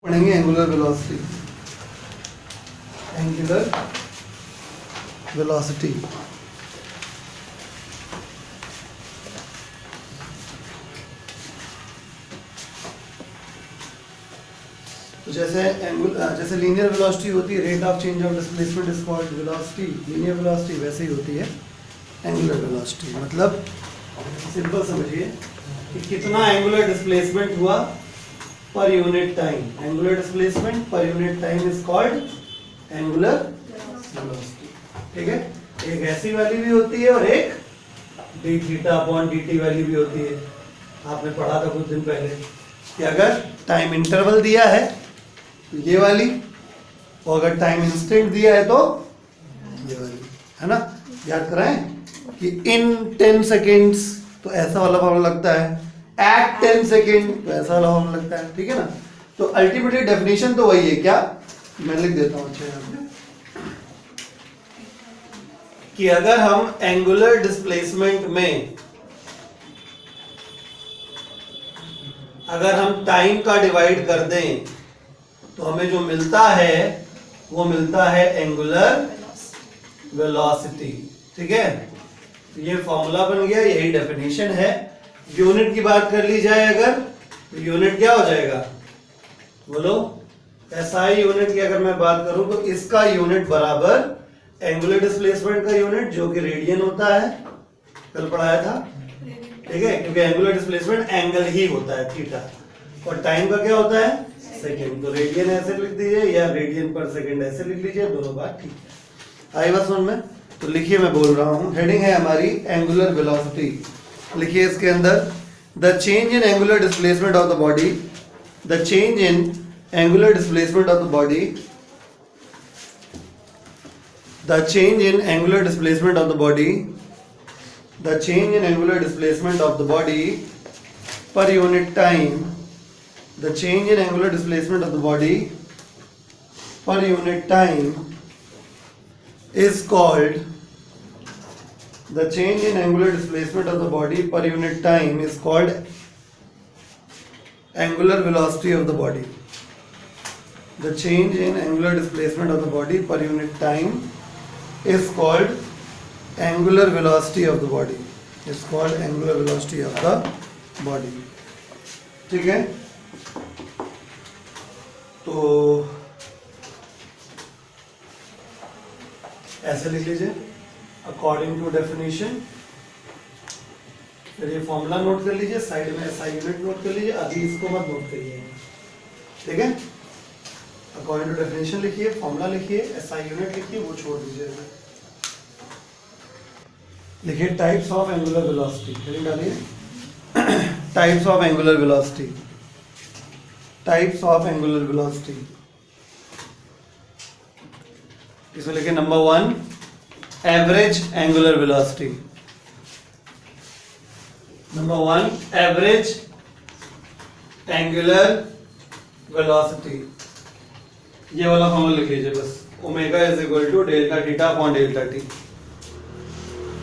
पढ़ेंगे angular velocity. Angular velocity तो जैसे लीनियर वेलोसिटी होती है, rate of change of displacement is called velocity, linear velocity वैसे ही होती है एंगुलर वेलोसिटी। मतलब सिंपल समझिए कि कितना एंगुलर डिस्प्लेसमेंट हुआ per unit time. Angular displacement per unit time is called angular velocity. ठीक है, एक ऐसी वाली भी होती है और एक D theta upon D t वाली भी होती है। आपने पढ़ा था कुछ दिन पहले कि अगर टाइम इंटरवल दिया है तो ये वाली, और अगर टाइम इंस्टेंट दिया है तो ये वाली, है ना। याद कराएं कि इन 10 सेकेंड्स तो ऐसा वाला फॉर्मूला लगता है, एट 10 सेकेंड तो ऐसा वाला फॉर्मूला लगता है। ठीक है ना। तो अल्टीमेटली डेफिनेशन तो वही है। क्या, मैं लिख देता हूं अच्छा यहाँ पे कि अगर हम एंगुलर डिस्प्लेसमेंट में अगर हम टाइम का डिवाइड कर दें तो हमें जो मिलता है वो मिलता है एंगुलर वेलोसिटी। ठीक है, तो ये फॉर्मूला बन गया, यही डेफिनेशन है। यूनिट की बात कर ली जाए अगर, तो यूनिट क्या हो जाएगा, बोलो। एसआई यूनिट की अगर मैं बात करूं तो इसका यूनिट बराबर एंगुलर डिस्प्लेसमेंट का यूनिट जो कि रेडियन होता है, कल पढ़ाया था। ठीक है, क्योंकि एंगुलर डिस्प्लेसमेंट एंगल ही होता है थीटा, और टाइम का क्या होता है सेकेंड। तो रेडियन ऐसे लिख दीजिए या रेडियन पर सेकेंड ऐसे लिख लीजिए, दोनों बात ठीक है। आई बात समझ में? तो लिखिए, मैं बोल रहा हूं, हेडिंग है हमारी एंगुलर वेलोसिटी। लिखिए इसके अंदर the change in angular displacement of the body, the change in angular displacement of the body, the change in angular displacement of the body, the change in angular displacement of the body per unit time, the change in angular displacement of the body per unit time is called, the change in angular displacement of the body per unit time is called angular velocity of the body. The change in angular displacement of the body per unit time is called angular velocity of the body, is called angular velocity of the body. ठीक है, तो ऐसे लिख लीजिए according to definition. फिर ये formula note कर लीजिए, साइड में एसआई यूनिट नोट कर लीजिए, अभी इसको मत नोट करिए। ठीक है, अकॉर्डिंग टू डेफिनेशन लिखिए, फॉर्मूला लिखिए, एसआई यूनिट लिखिए, वो छोड़ दीजिएगा। लिखिए types of angular velocity, heading डालिए types of angular velocity, types of angular velocity. इसमें लिखे number 1 average angular velocity, number 1 average angular velocity. ये वाला फॉर्मूला लिख लीजिए बस, omega is equal to delta theta upon delta T.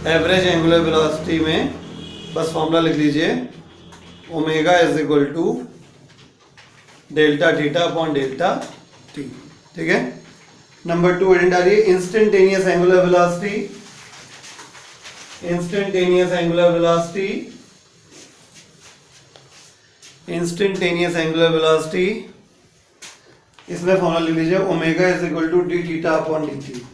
Average angular velocity में बस फॉर्मूला लिख लीजिए, omega is equal to delta theta upon delta T. ठीक है, नंबर 2 हेडिंग डालिए instantaneous angular velocity, instantaneous angular velocity, instantaneous angular velocity. इसमें formula लिख लीजिए omega is equal to D theta upon D T.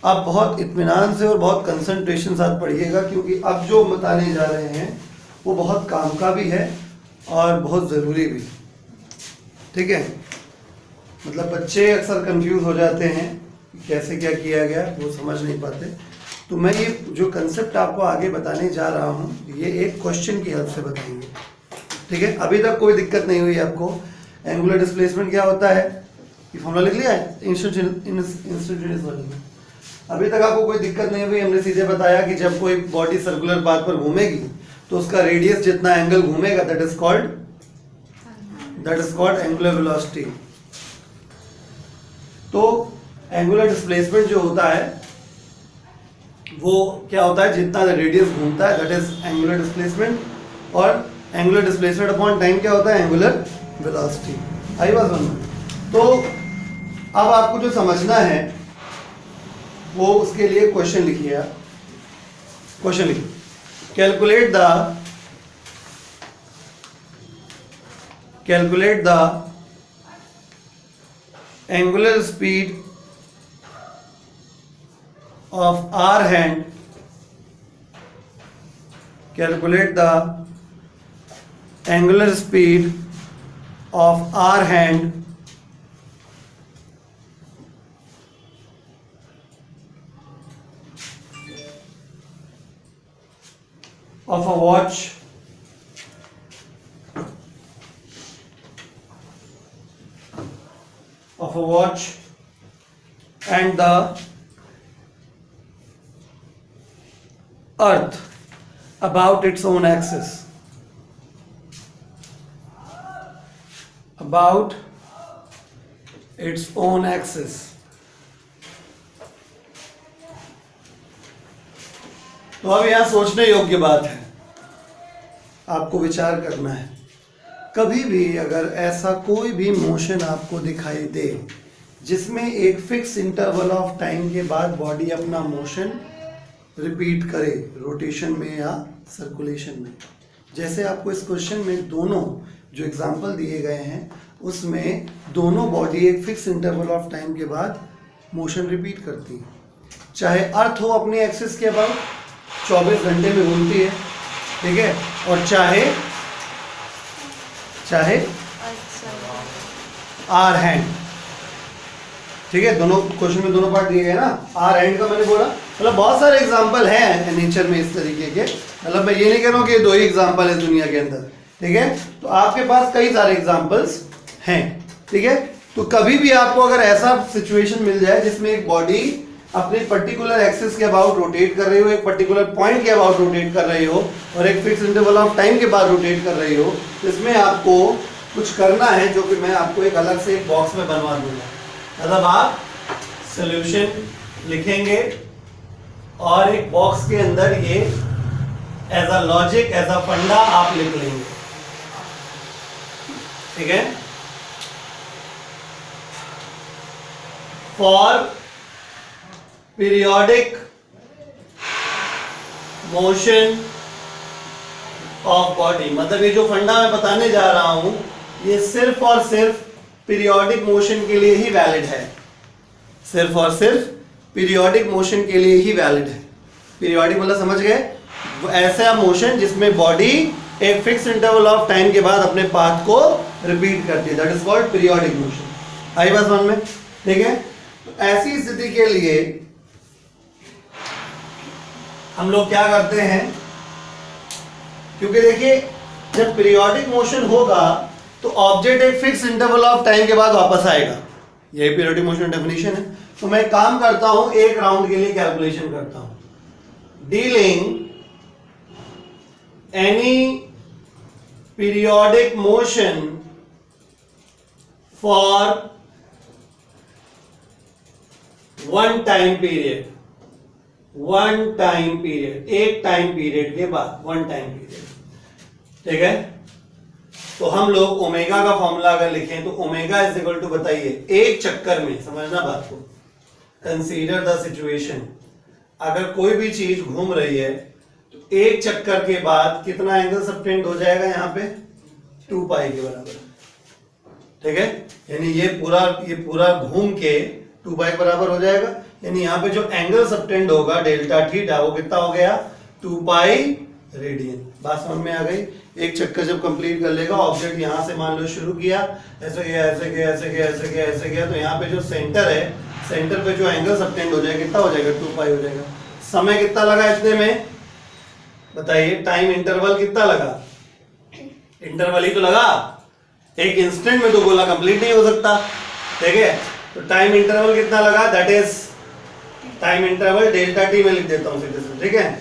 आप बहुत इत्मीनान से और बहुत कंसंट्रेशन साथ पढ़िएगा, क्योंकि अब जो बताने जा रहे हैं वो बहुत काम का भी है और बहुत ज़रूरी भी। ठीक है, मतलब बच्चे अक्सर कंफ्यूज हो जाते हैं कैसे क्या किया गया, वो समझ नहीं पाते। तो मैं ये जो कंसेप्ट आपको आगे बताने जा रहा हूँ, ये एक क्वेश्चन की हेल्प से बताएंगे। ठीक है, अभी तक कोई दिक्कत नहीं हुई आपको। एंगुलर डिस्प्लेसमेंट क्या होता है, ये फॉर्मूला लिख लिया है इंस्टेंटेनियस वाली में। अभी तक आपको कोई दिक्कत नहीं हुई, हमने सीधे बताया कि जब कोई बॉडी सर्कुलर पाथ पर घूमेगी तो उसका रेडियस जितना एंगल घूमेगा that is called angular velocity. तो एंगुलर डिस्प्लेसमेंट जो होता है वो क्या होता है, जितना रेडियस घूमता है दैट इज एंगुलर डिस्प्लेसमेंट, और एंगुलर डिस्प्लेसमेंट अपॉन टाइम क्या होता है, एंगुलर वेलोसिटी। आई बात समझ में? तो अब आपको जो समझना है वो उसके लिए क्वेश्चन लिखिए आप। क्वेश्चन लिखिए, calculate the angular speed of our hand, calculate the angular speed of our hand of a watch and the earth about its own axis, about its own axis। तो अब यहां सोचने योग्य बात है, आपको विचार करना है। कभी भी अगर ऐसा कोई भी मोशन आपको दिखाई दे जिसमें एक फिक्स इंटरवल ऑफ टाइम के बाद बॉडी अपना मोशन रिपीट करे, रोटेशन में या सर्कुलेशन में, जैसे आपको इस क्वेश्चन में दोनों जो एग्जांपल दिए गए हैं उसमें दोनों बॉडी एक फिक्स इंटरवल ऑफ टाइम के बाद मोशन रिपीट करती है। चाहे अर्थ हो अपनी एक्सिस के अबाउट 24 घंटे में घूमती है, ठीक है, और चाहे आर हैंड, ठीक है, दोनों क्वेश्चन में दोनों पार्ट दिए गए ना। आर हैंड का मैंने बोला, मतलब बहुत सारे एग्जांपल हैं नेचर में इस तरीके के, मतलब मैं ये नहीं कह रहा हूँ कि दो ही एग्जांपल है दुनिया के अंदर, ठीक है, तो आपके पास कई सारे एग्जांपल्स हैं, ठीक है। तो कभी भी आपको अगर ऐसा सिचुएशन मिल जाए जिसमें एक बॉडी अपने पर्टिकुलर एक्सिस के अबाउट रोटेट कर रही हो, एक पर्टिकुलर पॉइंट के अबाउट रोटेट कर रही हो और एक फिक्स इंटरवल ऑफ टाइम के बाद रोटेट कर रही हो, इसमें आपको कुछ करना है जो कि मैं आपको एक अलग से एक बॉक्स में बनवा दूंगा। मतलब आप सॉल्यूशन लिखेंगे और एक बॉक्स के अंदर ये as a logic, as a funda आप लिख लेंगे, ठीक है। For periodic motion of body, मतलब ये जो फंडा मैं बताने जा रहा हूं ये सिर्फ और सिर्फ पीरियोडिक मोशन के लिए ही वैलिड है, सिर्फ और सिर्फ पीरियोडिक मोशन के लिए ही वैलिड है। पीरियोडिक मतलब समझ गए, ऐसा मोशन जिसमें बॉडी एक फिक्स इंटरवल ऑफ टाइम के बाद अपने पाथ को रिपीट करती है, that is called periodic motion. आई बात समझ में, ठीक है। तो ऐसी स्थिति के लिए हम लोग क्या करते हैं, क्योंकि देखिए जब पीरियोडिक मोशन होगा तो ऑब्जेक्ट एक फिक्स इंटरवल ऑफ टाइम के बाद वापस आएगा, यही पीरियोडिक मोशन डेफिनेशन है। तो मैं काम करता हूं, एक राउंड के लिए कैलकुलेशन करता हूं, dealing any periodic motion for one time period, एक टाइम पीरियड के बाद, वन टाइम पीरियड, ठीक है। तो हम लोग ओमेगा का फॉर्मूला अगर लिखें तो ओमेगा इज इक्वल टू, बताइए, एक चक्कर में, समझना बात को, कंसीडर द सिचुएशन, अगर कोई भी चीज घूम रही है तो एक चक्कर के बाद कितना एंगल सबटेंड हो जाएगा, यहाँ पे 2 पाई के बराबर, ठीक है। यानी ये पूरा घूम के 2 पाई बराबर हो जाएगा, यानी यहाँ पे जो एंगल सबटेंड होगा डेल्टा थीटा वो कितना हो गया, 2 पाई रेडियन। बात समझ में आ गई। एक चक्कर जब कंप्लीट कर लेगा, ऑब्जेक्ट यहाँ से मान लो शुरू किया, ऐसे गया ऐसे गया ऐसे गया ऐसे गया ऐसे गया, तो यहाँ पे जो सेंटर है, सेंटर पे जो एंगल सबटेंड हो जाएगा कितना हो जाएगा, 2 पाई हो जाएगा। समय कितना लगा इतने में, बताइए, टाइम इंटरवल कितना लगा, इंटरवल ही तो लगा, एक इंस्टेंट में तो गोला कंप्लीट नहीं हो सकता, ठीक है। तो टाइम इंटरवल कितना लगा, that is time interval delta T में लिख देता हूं सीधे से, ठीक है।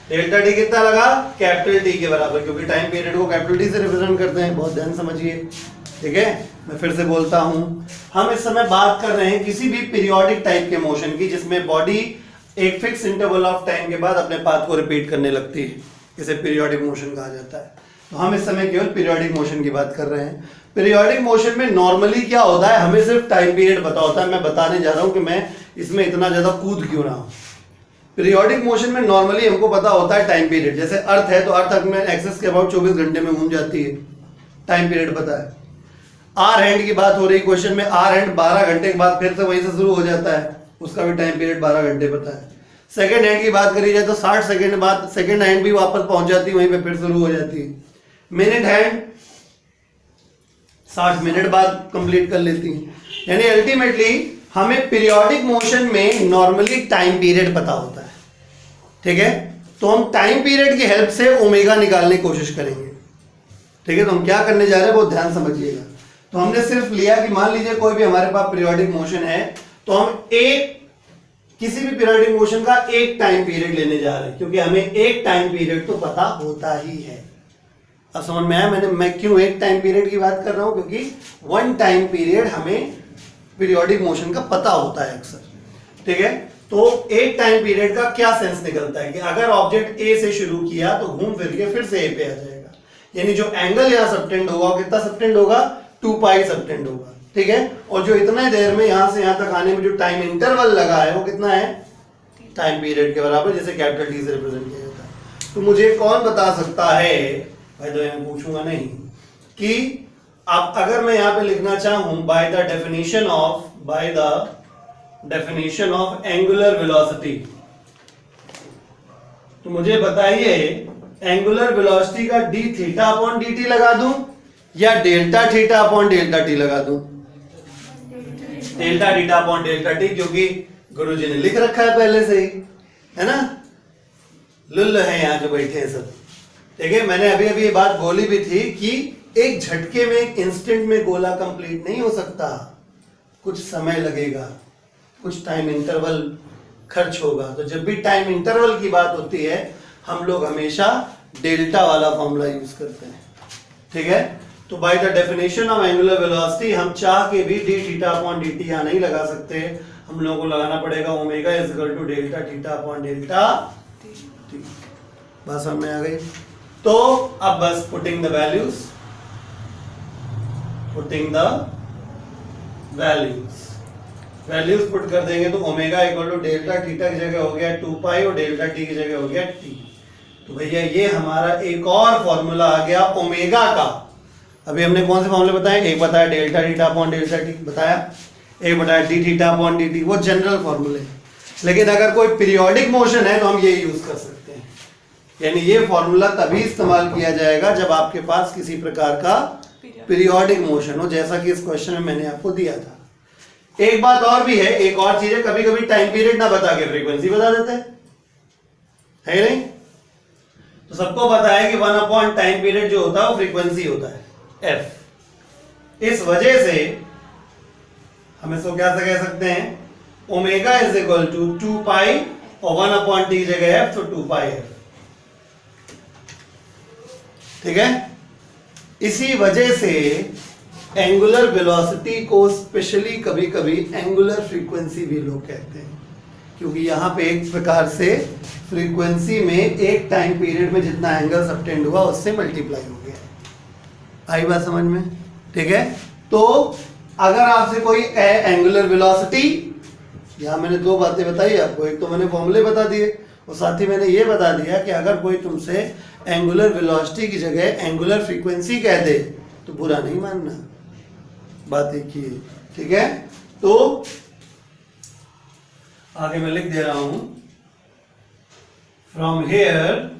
डेल्टा टी कितना लगा, कैपिटल टी के बराबर, क्योंकि टाइम पीरियड को कैपिटल टी से रिप्रेजेंट करते हैं, बहुत ध्यान समझिए, ठीक है। मैं फिर से बोलता हूं, हम इस समय बात कर रहे हैं किसी भी पीरियोडिक टाइप के मोशन की जिसमें बॉडी एक फिक्स इंटरवल ऑफ टाइम के बाद अपने पाथ को रिपीट करने लगती है, इसे पीरियोडिक मोशन कहा जाता है। तो हम इस समय केवल पीरियोडिक मोशन की बात कर रहे हैं। पीरियोडिक मोशन में नॉर्मली क्या होता है, हमें सिर्फ टाइम पीरियड पता होता है। मैं बताने जा रहा हूं कि मैं इसमें इतना ज्यादा कूद क्यों रहा हूं। पीरियोडिक मोशन में नॉर्मली हमको पता होता है टाइम पीरियड, जैसे अर्थ है तो अर्थ में एक्सिस के अबाउट 24 घंटे में घूम जाती है, टाइम पीरियड पता है। आर हैंड की बात हो रही क्वेश्चन में, आर हैंड 12 घंटे के बाद फिर से वहीं से शुरू हो जाता है, उसका भी टाइम पीरियड 12 घंटे पता है। सेकंड हैंड की बात करी जाए तो 60 सेकंड बाद सेकंड हैंड भी वापस पहुंच जाती है, वहीं पे फिर शुरू हो जाती है। मिनट हैंड 60 मिनट बाद कंप्लीट कर लेती है। यानी अल्टीमेटली हमें पीरियोडिक मोशन में नॉर्मली टाइम पीरियड पता होता है, ठीक है। तो हम टाइम पीरियड की हेल्प से ओमेगा निकालने की कोशिश करेंगे, ठीक है। तो हम क्या करने जा रहे हैं वो ध्यान समझिएगा। तो हमने सिर्फ लिया कि मान लीजिए कोई भी हमारे पास पीरियोडिक मोशन है, तो हम किसी भी पीरियोडिक मोशन का एक टाइम पीरियड लेने जा रहे हैं, क्योंकि हमें एक टाइम पीरियड तो पता होता ही है। अब समझ में आया मैं क्यों एक टाइम पीरियड की बात कर रहा हूं, क्योंकि वन टाइम पीरियड हमें पीरियोडिक मोशन का पता होता है अक्सर, ठीक है। तो एक टाइम पीरियड का क्या सेंस निकलता है कि अगर ऑब्जेक्ट ए से शुरू किया तो घूम फिर के फिर से ए पे आ जाएगा, यानी जो एंगल यहां सबटेंड होगा वो कितना सबटेंड होगा, 2 पाई सबटेंड होगा, ठीक है। और जो इतने देर में यहां से यहां तक आने में जो टाइम इंटरवल लगा है वो कितना है, टाइम पीरियड के बराबर, जिसे कैपिटल टी से रिप्रेजेंट किया जाता है। तो मुझे कौन बता सकता है, भाई तो मैं पूछूंगा नहीं, कि अब अगर मैं यहां पे लिखना चाहूं bye the definition of angular velocity, तो मुझे बताइए एंगुलर वेलोसिटी का D theta upon D T लगा दूं या delta theta upon delta T लगा दूं? Delta theta upon delta T, क्योंकि गुरुजी ने लिख रखा है पहले से ही, है ना। लुल्ल है यहाँ जो बैठे हैं सब, ठीक है। मैंने अभी अभी ये बात बोली भी थी कि एक झटके में एक इंस्टेंट में गोला कंप्लीट नहीं हो सकता, कुछ समय लगेगा, कुछ टाइम इंटरवल खर्च होगा। तो जब भी टाइम इंटरवल की बात होती है हम लोग हमेशा डेल्टा वाला फॉर्मूला यूज करते हैं, ठीक है। तो by the definition of angular velocity हम चाह के भी D theta upon D T यहां नहीं लगा सकते, हम लोगों को लगाना पड़ेगा omega is equal to delta theta upon delta T. बात समझ में आ गई। तो अब बस पुटिंग द वैल्यूज पुट कर देंगे तो omega equal to delta theta की जगह हो गया 2 पाई और डेल्टा टी की जगह हो गया टी। तो भैया ये हमारा एक और फॉर्मूला आ गया ओमेगा का। अभी हमने कौन से फॉर्मूले बताए, एक बताया delta theta upon delta T बताया, एक बताया D theta upon D T, वो जनरल फॉर्मूले। लेकिन अगर कोई पीरियोडिक मोशन है तो हम ये यूज कर सकते हैं, यानी ये फॉर्मूला तभी इस्तेमाल किया जाएगा जब आपके पास किसी प्रकार का पीरियोडिक मोशन हो, जैसा कि इस क्वेश्चन में मैंने आपको दिया था। एक बात और भी है, एक और चीज है, कभी कभी टाइम पीरियड ना बता के फ्रीक्वेंसी बता देते हैं, है नहीं। तो सबको पता है कि 1 अपॉन टाइम पीरियड जो होता है वो फ्रीक्वेंसी होता है f। इस वजह से हम इसको क्या से कह सकते हैं, ओमेगा इज इक्वल टू 2 पाई और 1 अपॉन टी जगह f, तो 2 पाई f, ठीक है। इसी वजह से एंगुलर वेलोसिटी को स्पेशली कभी कभी एंगुलर फ्रीक्वेंसी भी लोग कहते हैं, क्योंकि यहां पे एक प्रकार से फ्रीक्वेंसी में एक टाइम पीरियड में जितना एंगल सबटेंड हुआ उससे मल्टीप्लाई हो गया। आई बात समझ में, ठीक है। तो अगर आपसे कोई एंगुलर वेलोसिटी, यहां मैंने 2 बातें बताई आपको, एक तो मैंने फॉर्मूले बता दिए और साथ ही मैंने ये बता दिया कि अगर कोई तुमसे एंगुलर वेलोसिटी की जगह एंगुलर फ्रीक्वेंसी कह दे तो बुरा नहीं मानना, बात एक ही है, ठीक है। तो आगे मैं लिख दे रहा हूं, from here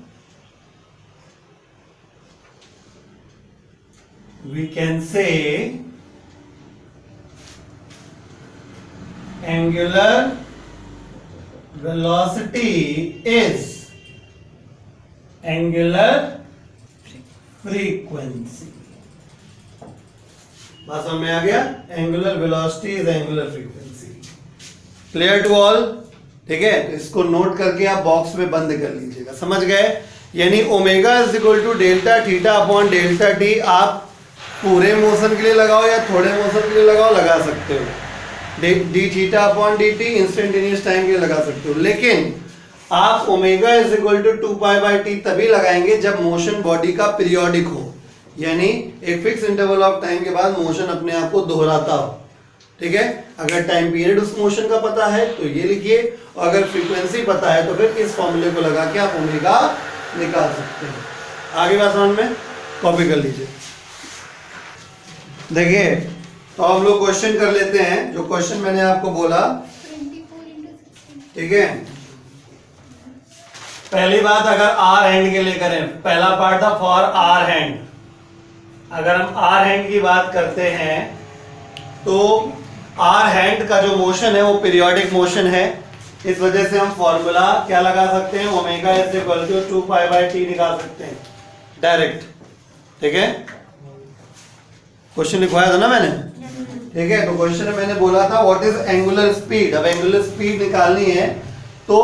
we can say angular velocity is angular frequency. बात समझ में आ गया, angular velocity is angular frequency. Clear to all, ठीक है। तो इसको नोट करके आप बॉक्स में बंद कर लीजिएगा, समझ गए। यानी omega is equal to delta theta upon delta t, आप पूरे मोशन के लिए लगाओ या थोड़े मोशन के लिए लगाओ, लगा सकते हो, D theta upon D T instantaneous time के लिए लगा सकते हो, लेकिन आप omega is equal to 2π/t तभी लगाएंगे जब मोशन बॉडी का पीरियोडिक हो, यानी एक फिक्स इंटरवल ऑफ टाइम के बाद मोशन अपने आप को दोहराता हो। ठीक है, अगर टाइम पीरियड उस मोशन का पता है तो ये लिखिए, और अगर फ्रीक्वेंसी पता है तो फिर इस फॉर्मूले को लगा के आप ओमेगा निकाल सकते हैं। आगे बात समझ में, कॉपी कर लीजिए। देखिए तो हम लोग क्वेश्चन कर लेते हैं, जो क्वेश्चन मैंने आपको बोला। ठीक है, पहली बात अगर आर हैंड के लिए करें, पहला पार्ट था फॉर आर हैंड। अगर हम आर हैंड की बात करते हैं तो आर हैंड का जो मोशन है वो पीरियोडिक मोशन है, इस वजह से हम फॉर्मूला क्या लगा सकते हैं, omega is equal to 2π/t निकाल सकते हैं डायरेक्ट। ठीक है, क्वेश्चन लिखवाया था ना मैंने। ठीक है, तो क्वेश्चन में मैंने बोला था व्हाट इज एंगुलर स्पीड। अब एंगुलर स्पीड निकालनी है तो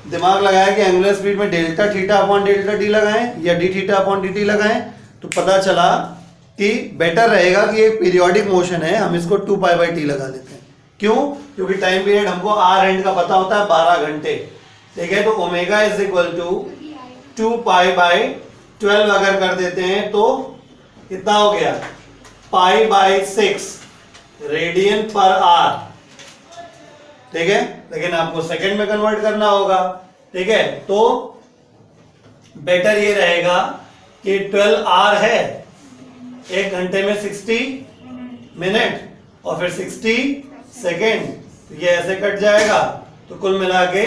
दिमाग लगाया कि एंगुलर स्पीड में delta theta upon delta T लगाएं या D theta upon D T लगाएं, तो पता चला कि बेटर रहेगा कि एक पीरियोडिक मोशन है, हम इसको 2π/t लगा लेते हैं। क्यों? क्योंकि टाइम पीरियड हमको आर एंड का पता होता है 12 घंटे। ठीक है, तो ओमेगा इज इक्वल टू 2π/12 अगर कर देते हैं तो कितना हो गया, π/6 रेडियन पर आर। ठीक है, लेकिन आपको सेकंड में कन्वर्ट करना होगा। ठीक है, तो बेटर ये रहेगा कि 12 आर है, एक घंटे में 60 मिनट और फिर 60 सेकेंड, ये ऐसे कट जाएगा। तो कुल मिला के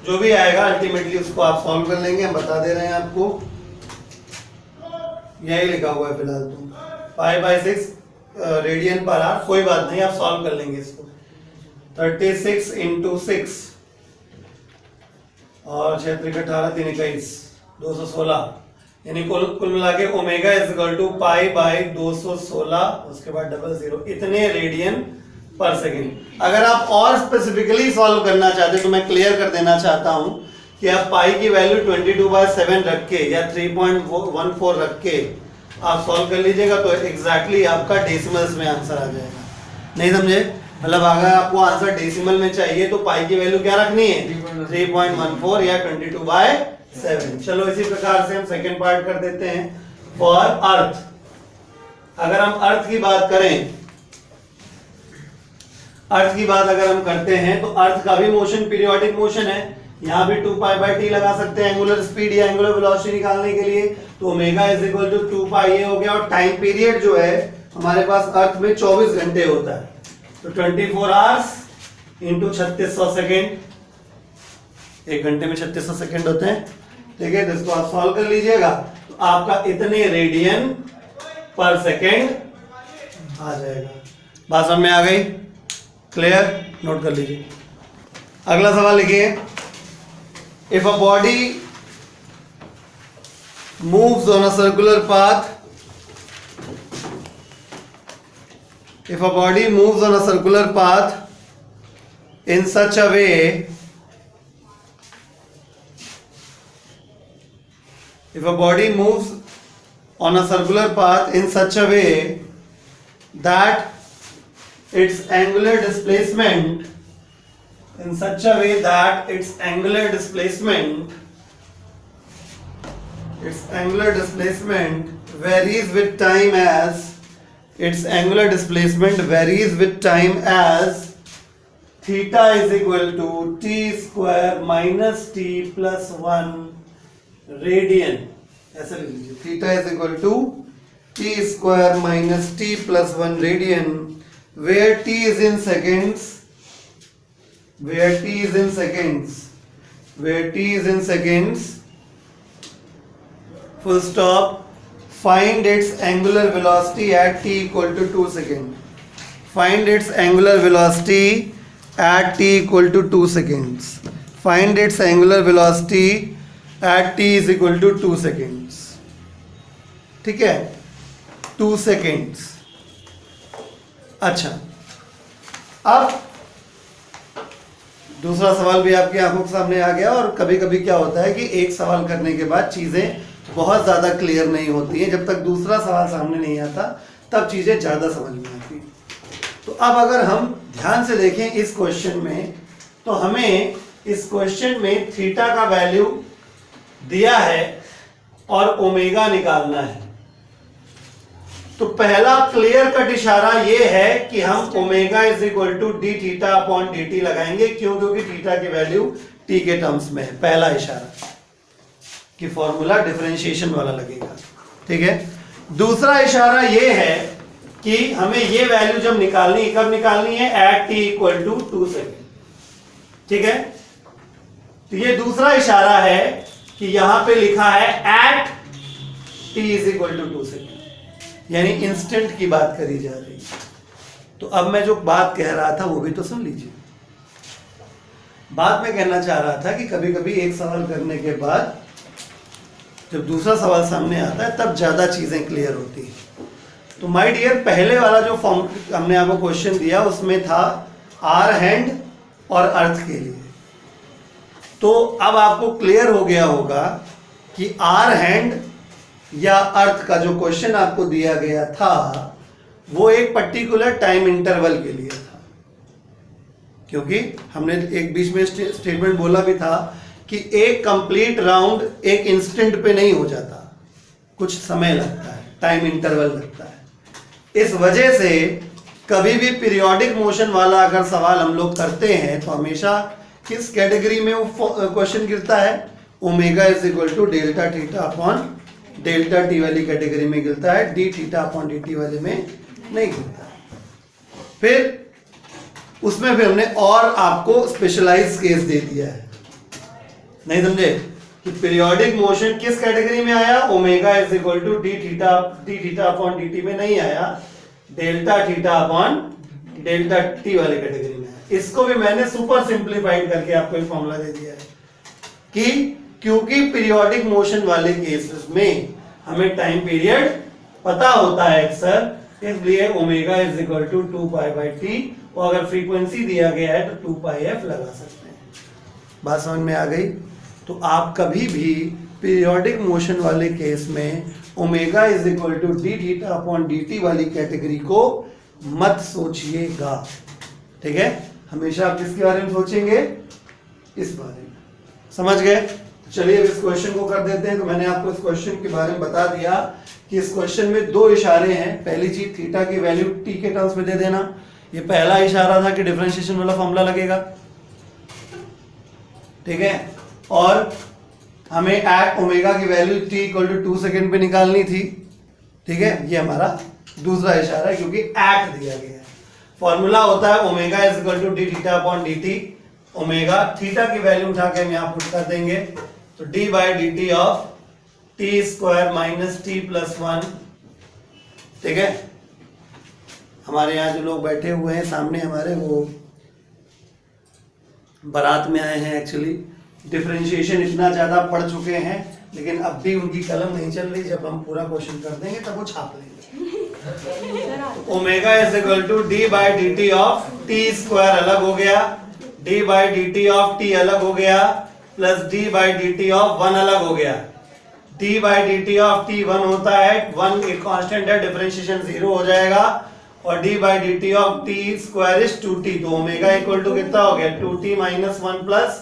जो भी आएगा अल्टीमेटली उसको आप सॉल्व कर लेंगे, हम बता दे रहे हैं आपको, यही लिखा हुआ है फिलहाल। तो π/6 रेडियन पर आर, कोई बात नहीं, आप सॉल्व कर लेंगे इसको। 36 × 6 और 6 × 18 3 21 216, यानी कुल मिला के ओमेगा इज इक्वल टू π/216 उसके बाद 00 इतने रेडियन पर सेकेंड। अगर आप और स्पेसिफिकली सॉल्व करना चाहते हैं तो मैं क्लियर कर देना चाहता हूं कि आप पाई की वैल्यू 22/7 रख के या 3.14 रख के आप सॉल्व कर लीजिएगा तो एग्जैक्टली आपका डेसिमल्स में आंसर आ जाएगा। नहीं समझे? मतलब अगर आपको आंसर डेसिमल में चाहिए तो पाई की वैल्यू क्या रखनी है, 3.14 या 22/7। चलो इसी प्रकार से हम सेकेंड पार्ट कर देते हैं फॉर अर्थ। अगर हम अर्थ की बात करें, अर्थ की बात अगर हम करते हैं तो अर्थ का भी मोशन पीरियोडिक मोशन है। यहां भी 2π/t लगा सकते हैं एंगुलर स्पीड या एंगुलर वेलोसिटी निकालने के लिए। तो ओमेगा इज इक्वल टू 2π ये हो गया। और टाइम पीरियड जो है हमारे पास अर्थ में 24 घंटे होता है, तो 24 आवर्स इंटू 3600 सेकेंड, एक घंटे में 3600 सेकेंड होते हैं। ठीक है, तो इसको आप सॉल्व कर लीजिएगा तो आपका इतने रेडियन पर सेकेंड आ जाएगा। बात समझ में आ गई? क्लियर? नोट कर लीजिए। अगला सवाल लिखिए, if a body moves on a circular path, if a body moves on a circular path in such a way, if a body moves on a circular path in such a way that its angular displacement, in such a way that its angular displacement varies with time as its angular displacement varies with time as theta is equal to t square minus t plus 1 radian। ऐसे लिख लीजिए, theta is equal to t square minus t plus 1 radian, where t is in seconds, where t is in seconds, full stop। Find its angular velocity at t equal to 2 seconds. Find its angular velocity at t equal to 2 seconds. Find its angular velocity at t is equal to 2 seconds. ठीक है, 2 seconds। अच्छा, अब दूसरा सवाल भी आपकी आंखों के सामने आ गया। और कभी कभी क्या होता है कि एक सवाल करने के बाद चीजें बहुत ज्यादा क्लियर नहीं होती हैं, जब तक दूसरा सवाल सामने नहीं आता तब चीजें ज्यादा समझ में आती हैं। तो अब अगर हम ध्यान से देखें इस क्वेश्चन में, तो हमें इस क्वेश्चन में थीटा का वैल्यू दिया है और ओमेगा निकालना है। तो पहला क्लियर कट इशारा ये है कि हम omega is equal to D theta upon D t लगाएंगे। क्यों? क्योंकि थीटा की वैल्यू टी के टर्म्स में है। पहला इशारा कि फॉर्मूला डिफरेंशिएशन वाला लगेगा। ठीक है। दूसरा इशारा ये है कि हमें ये वैल्यू जब निकालनी, कब निकालनी है? At t equal to 2 second. ठीक है। तो ये दूसरा इशारा है कि यहां पे लिखा है at t is equal to 2 second, यानी इंस्टेंट की बात करी जा रही है। तो अब मैं जो बात कह रहा था वो भी तो सुन लीजिए। बात मैं कहना चाह रहा था कि कभी कभी एक सवाल करने के बाद जब दूसरा सवाल सामने आता है तब ज्यादा चीजें क्लियर होती हैं। तो माय डियर, पहले वाला जो फॉर्म हमने आपको क्वेश्चन दिया उसमें था आर हैंड और अर्थ के लिए। तो अब आपको क्लियर हो गया होगा कि आर हैंड या अर्थ का जो क्वेश्चन आपको दिया गया था वो एक पर्टिकुलर टाइम इंटरवल के लिए था, क्योंकि हमने एक बीच में स्टेटमेंट बोला भी था कि एक कंप्लीट राउंड एक इंस्टेंट पे नहीं हो जाता, कुछ समय लगता है, टाइम इंटरवल लगता है। इस वजह से कभी भी पीरियोडिक मोशन वाला अगर सवाल हम लोग करते हैं तो हमेशा किस कैटेगरी में वो क्वेश्चन गिरता है? Omega is equal to delta theta upon delta t वाली कैटेगरी में गिरता है, d theta upon D t वाले में नहीं गिरता। फिर उसमें फिर हमने और आपको स्पेशलाइज केस दे दिया है, नहीं समझे? कि पीरियोडिक मोशन किस कैटेगरी में आया? Omega is equal to D theta upon D t में नहीं आया, delta theta upon delta t वाले कैटेगरी में आया। इसको भी मैंने सुपर सिंप्लीफाइड करके आपको एक फॉर्मूला दे दिया है कि क्योंकि पीरियोडिक मोशन वाले केसेस में हमें टाइम पीरियड पता होता है अक्सर, इसलिए omega is equal to 2 pi by t, और अगर फ्रीक्वेंसी दिया गया है तो 2 पाई एफ लगा सकते हैं। बात समझ में आ गई? तो आप कभी भी पीरियोडिक मोशन वाले केस में omega is equal to D theta upon D t वाली कैटेगरी को मत सोचिएगा। ठीक है। हमेशा आप किसके बारे में सोचेंगे? इस बारे में। समझ गए? चलिए अब इस क्वेश्चन को कर देते हैं। तो मैंने आपको इस क्वेश्चन के बारे में बता दिया कि इस क्वेश्चन में दो इशारे हैं। पहली चीज, थीटा की वैल्यू टी के टर्म्स में दे देना। ये पहला इशारा था कि डिफरेंशिएशन वाला फॉर्मूला लगेगा। ठीक है। और हमें एट ओमेगा की value t equal to 2 second पे निकालनी थी। ठीक है। ये हमारा दूसरा इशारा है क्योंकि एट दिया गया है। फॉर्मूला होता है omega is equal to D theta upon D t. Omega theta की वैल्यू उठा के हम यहाँ पुट कर देंगे, तो d by D T of t square minus t plus 1। ठीक है। हमारे यहाँ जो लोग बैठे हुए हैं सामने हमारे, वो बारात में आए हैं एक्चुअली। डिफरेंशिएशन इतना ज्यादा पढ़ चुके हैं लेकिन अब भी उनकी कलम नहीं चल रही। जब हम पूरा क्वेश्चन कर देंगे तब वो छाप लेंगे। Omega is equal to D by D T of t square अलग हो गया, d by D T of t अलग हो गया, plus d by D T of 1 अलग हो गया। D by D T of t 1 होता है, 1 एक कांस्टेंट है, डिफरेंशिएशन 0 हो जाएगा। और D by D T of t square is 2t। तो ओमेगा इक्वल टू कितना हो गया? 2t माइनस 1 प्लस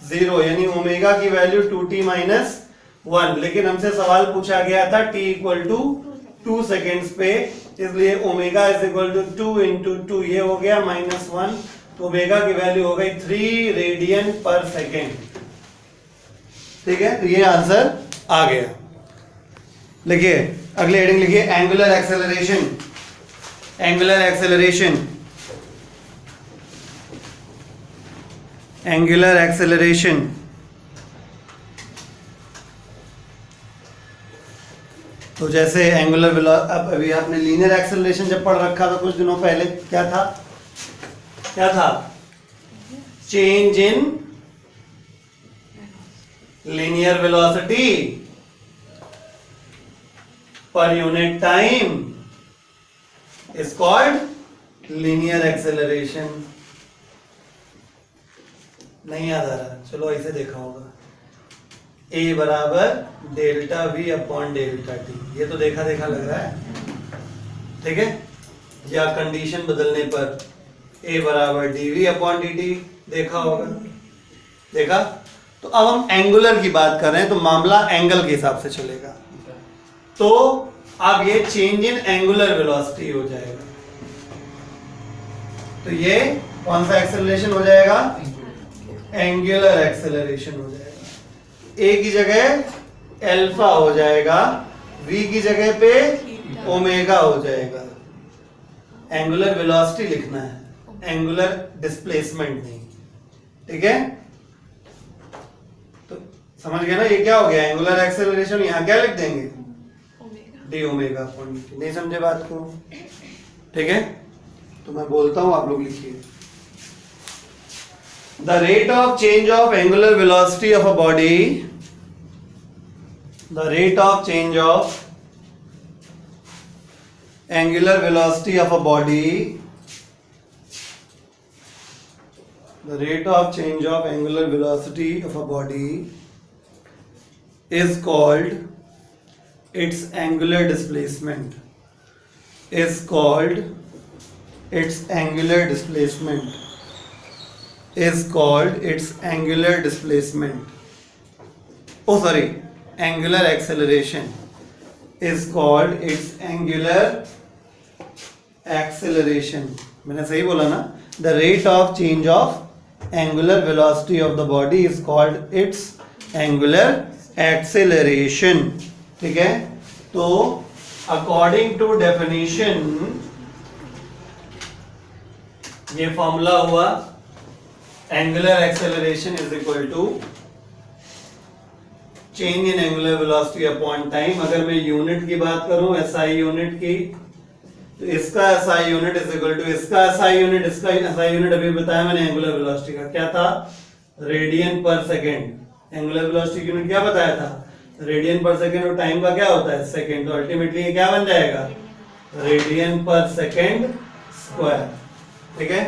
0, यानी ओमेगा की वैल्यू 2t माइनस 1। लेकिन हमसे सवाल पूछा गया था t इक्वल टू 2 सेकेंड्स पे, इसलिए omega is equal to 2 into 2, ये हो गया माइनस 1। तो ओमेगा की वैल्यू हो गई 3 रेडियन पर सेकेंड। ठीक है। तो ये आंसर आ गया। लिखिए अगले हेडिंग लिखिए, angular acceleration. Angular acceleration, angular acceleration. तो जैसे एंगुलर अब अभी आपने लीनियर एक्सेलरेशन जब पढ़ रखा था कुछ दिनों पहले, क्या था? क्या था? Change in linear velocity per unit time is called linear acceleration। नहीं याद आ रहा? चलो ऐसे देखा होगा, a बराबर delta v upon delta T. ये तो देखा देखा लग रहा है। ठीक है। या कंडीशन बदलने पर A बराबर dv/dt देखा होगा, देखा। तो अब हम एंगुलर की बात कर रहे हैं तो मामला एंगल के हिसाब से चलेगा। तो अब ये चेंज इन एंगुलर वेलोसिटी हो जाएगा। तो ये कौन सा एक्सेलरेशन हो जाएगा? एंगुलर एक्सेलरेशन हो जाएगा। ए की जगह अल्फा हो जाएगा, v की जगह पे ओमेगा हो जाएगा। एंगुलर वेलोसिटी लिखना है, एंगुलर डिस्प्लेसमेंट नहीं, ठीक है। तो समझ गए ना, ये क्या हो गया? Angular acceleration. यहां क्या लिख देंगे? D omega upon dt। नहीं समझे बात को? ठीक है, तो मैं बोलता हूं, आप लोग लिखिए। The rate of change of angular velocity of a body, the rate of change of angular velocity of a body, the rate of change of angular velocity of a body is called its angular displacement, is called its angular displacement, is called its angular displacement, oh sorry, angular acceleration is called its angular acceleration। मैंने सही बोला ना? The rate of change of angular velocity of the body is called its angular acceleration। ठीक है, तो according to definition ये formula हुआ angular acceleration is equal to change in angular velocity upon time. अगर मैं यूनिट की बात करूं, एसआई यूनिट की, तो इसका SI unit is equal to इसका एसआई यूनिट, इसका एसआई यूनिट अभी बताया मैंने एंगुलर वेलोसिटी का, क्या था? रेडियन पर सेकंड। एंगुलर वेलोसिटी की यूनिट क्या बताया था? रेडियन पर सेकंड। और टाइम का क्या होता है? सेकंड। तो अल्टीमेटली ये क्या बन जाएगा? रेडियन पर सेकंड स्क्वायर। ठीक है,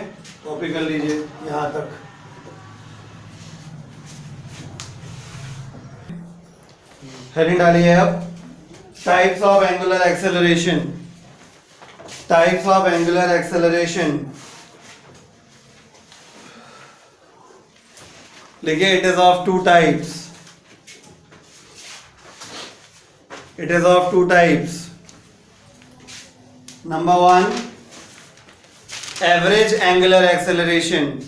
कॉपी कर लीजिए यहां तक। हेडिंग डालिए अब, types of angular acceleration, types of angular acceleration लिखिए। It is of two types, it is of two types. Number one, average angular acceleration,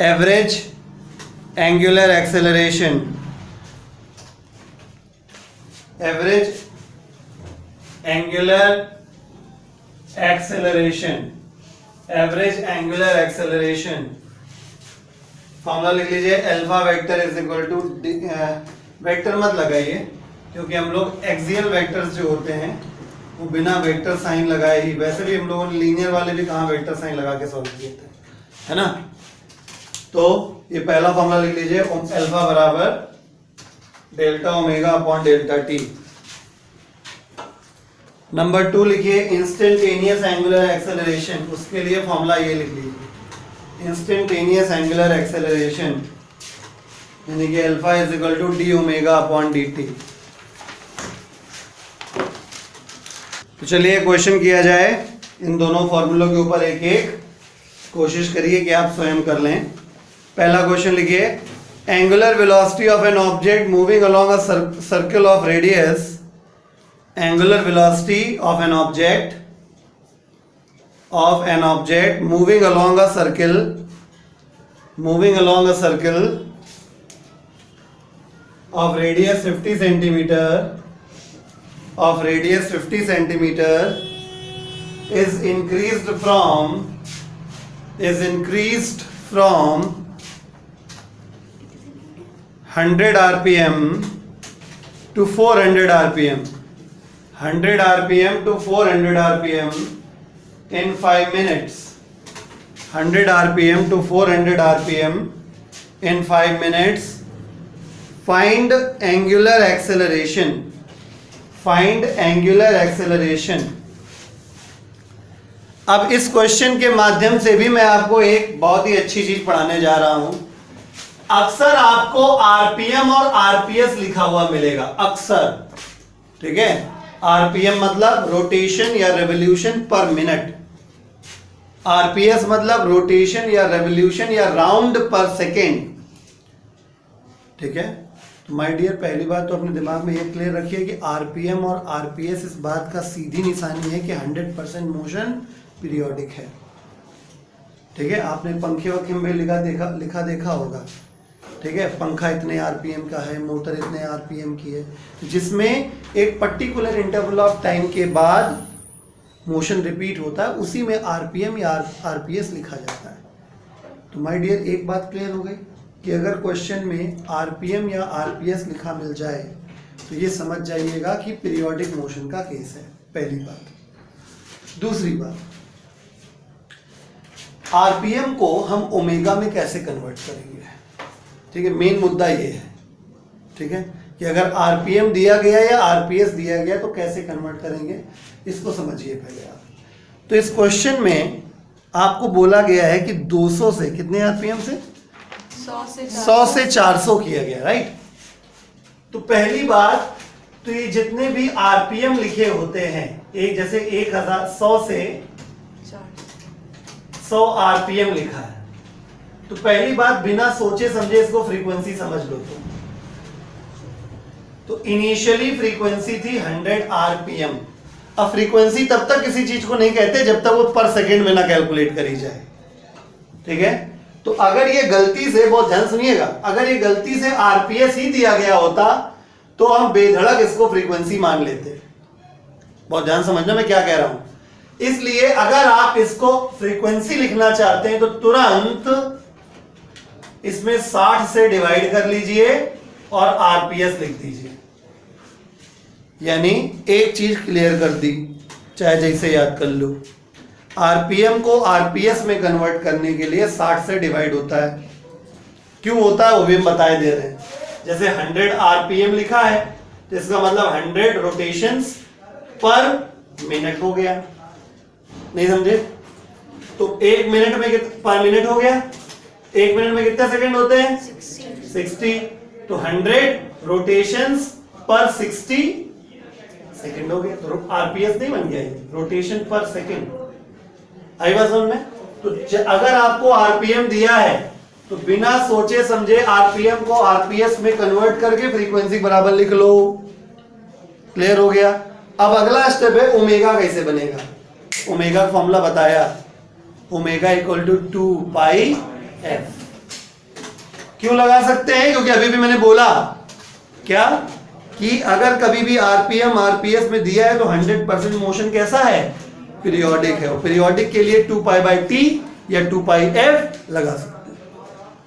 average angular acceleration, average angular acceleration, average angular acceleration. Formula लिख लीजिए, alpha vector is equal to, vector मत लगाइए क्योंकि हम लोग axial vectors जो होते हैं वो बिना वेक्टर साइन लगाए ही, वैसे भी हम लोगों ने लीनियर वाले भी कहाँ वेक्टर साइन लगा के सॉल्व किए थे, है ना। तो ये पहला फॉर्मूला लिख लीजिए, अल्फा बराबर delta omega upon delta T. Number two लिखिए, इंस्टेंटेनियस एंगुलर एक्सेलरेशन। उसके लिए फॉर्मूला ये लिख लीजिए, इंस्टेंटेनियस एंगुलर एक्सेलरेशन यानी कि alpha is equal to d omega upon D t. तो चलिए क्वेश्चन किया जाए इन दोनों फॉर्मूलों के ऊपर एक एक, कोशिश करिए कि आप स्वयं कर लें। पहला क्वेश्चन लिखिए, angular velocity of an object moving along a circle of radius, angular velocity of an object moving along a circle of radius 50 centimeter is increased from 100 rpm to 400 rpm, 100 rpm to 400 rpm in 5 minutes, 100 rpm to 400 rpm in 5 minutes. Find angular acceleration, find angular acceleration। अब इस question के माध्यम से भी मैं आपको एक बहुत ही अच्छी चीज पढ़ाने जा रहा हूं। अक्सर आपको आरपीएम और आरपीएस लिखा हुआ मिलेगा, अक्सर, ठीक है। आरपीएम मतलब रोटेशन या रेवोल्यूशन पर मिनट, आरपीएस मतलब रोटेशन या रेवोल्यूशन या राउंड पर सेकेंड। ठीक है, तो माय डियर पहली बात तो अपने दिमाग में ये क्लियर रखिए कि आरपीएम और आरपीएस इस बात का सीधी निशानी है कि 100% मोशन पीरियोडिक है। ठीक है, आपने पंखे वखे में लिखा देखा होगा। ठीक है, पंखा इतने आरपीएम का है, मोटर इतने आरपीएम की है, जिसमें एक पर्टिकुलर इंटरवल ऑफ टाइम के बाद मोशन रिपीट होता है, उसी में आरपीएम या आरपीएस लिखा जाता है। तो माय डियर एक बात क्लियर हो गई कि अगर क्वेश्चन में आरपीएम या आरपीएस लिखा मिल जाए तो ये समझ जाइएगा कि पीरियोडिक मोशन का केस है, पहली बात। दूसरी बात, आरपीएम को हम ओमेगा में कैसे कन्वर्ट करेंगे। ठीक है, मेन मुद्दा ये है। ठीक है, कि अगर आरपीएम दिया गया या आरपीएस दिया गया तो कैसे कन्वर्ट करेंगे, इसको समझिए पहले आप। तो इस क्वेश्चन में आपको बोला गया है कि 200 से कितने आरपीएम से 100 से 400 किया गया, राइट। तो पहली बात तो ये जितने भी आरपीएम लिखे होते हैं, एक जैसे 1000 100 से 100 आरपीएम लिखा है, तो पहली बात बिना सोचे समझे इसको फ्रीक्वेंसी समझ लो। तो इनिशियली फ्रीक्वेंसी थी 100 आरपीएम। अब फ्रीक्वेंसी तब तक किसी चीज को नहीं कहते जब तक वो पर सेकंड में ना कैलकुलेट करी जाए। ठीक है, तो अगर ये गलती से, बहुत ध्यान सुनिएगा, अगर ये गलती से आरपीएस ही दिया गया होता तो हम बेधड़क इसको फ्रीक्वेंसी मान लेते। बहुत ध्यान समझना मैं क्या कह रहा हूं। इसलिए अगर आप इसको फ्रीक्वेंसी लिखना चाहते हैं तो तुरंत इसमें 60 से डिवाइड कर लीजिए और आरपीएस लिख दीजिए। यानी एक चीज क्लियर कर दी, चाहे जैसे याद कर लो, आरपीएम को आरपीएस में कन्वर्ट करने के लिए 60 से डिवाइड होता है। क्यों होता है वो भी हम बताए दे रहे हैं। जैसे 100 आरपीएम लिखा है तो इसका मतलब 100 रोटेशंस पर मिनट हो गया। नहीं समझे? तो एक मिनट में पर मिनट हो गया। एक मिनट में कितने सेकंड होते हैं? 60। तो 100 रोटेशंस पर 60 सेकंड हो गया। तो आरपीएस नहीं बन गया, रोटेशन पर सेकंड। आई बात समझ में? तो अगर आपको आरपीएम दिया है तो बिना सोचे समझे आरपीएम को आरपीएस में कन्वर्ट करके फ्रीक्वेंसी बराबर लिख लो। क्लियर हो गया? अब अगला स्टेप है ओमेगा कैसे बनेगा। ओमेगा फॉर्मूला बताया, omega equal to 2 pi f. क्यों लगा सकते हैं? क्योंकि अभी भी मैंने बोला क्या कि अगर कभी भी आरपीएम आरपीएस में दिया है तो 100% मोशन कैसा है? पीरियोडिक है। पीरियोडिक के लिए 2 पाई बाई टी या 2 पाई एफ लगा सकते हैं।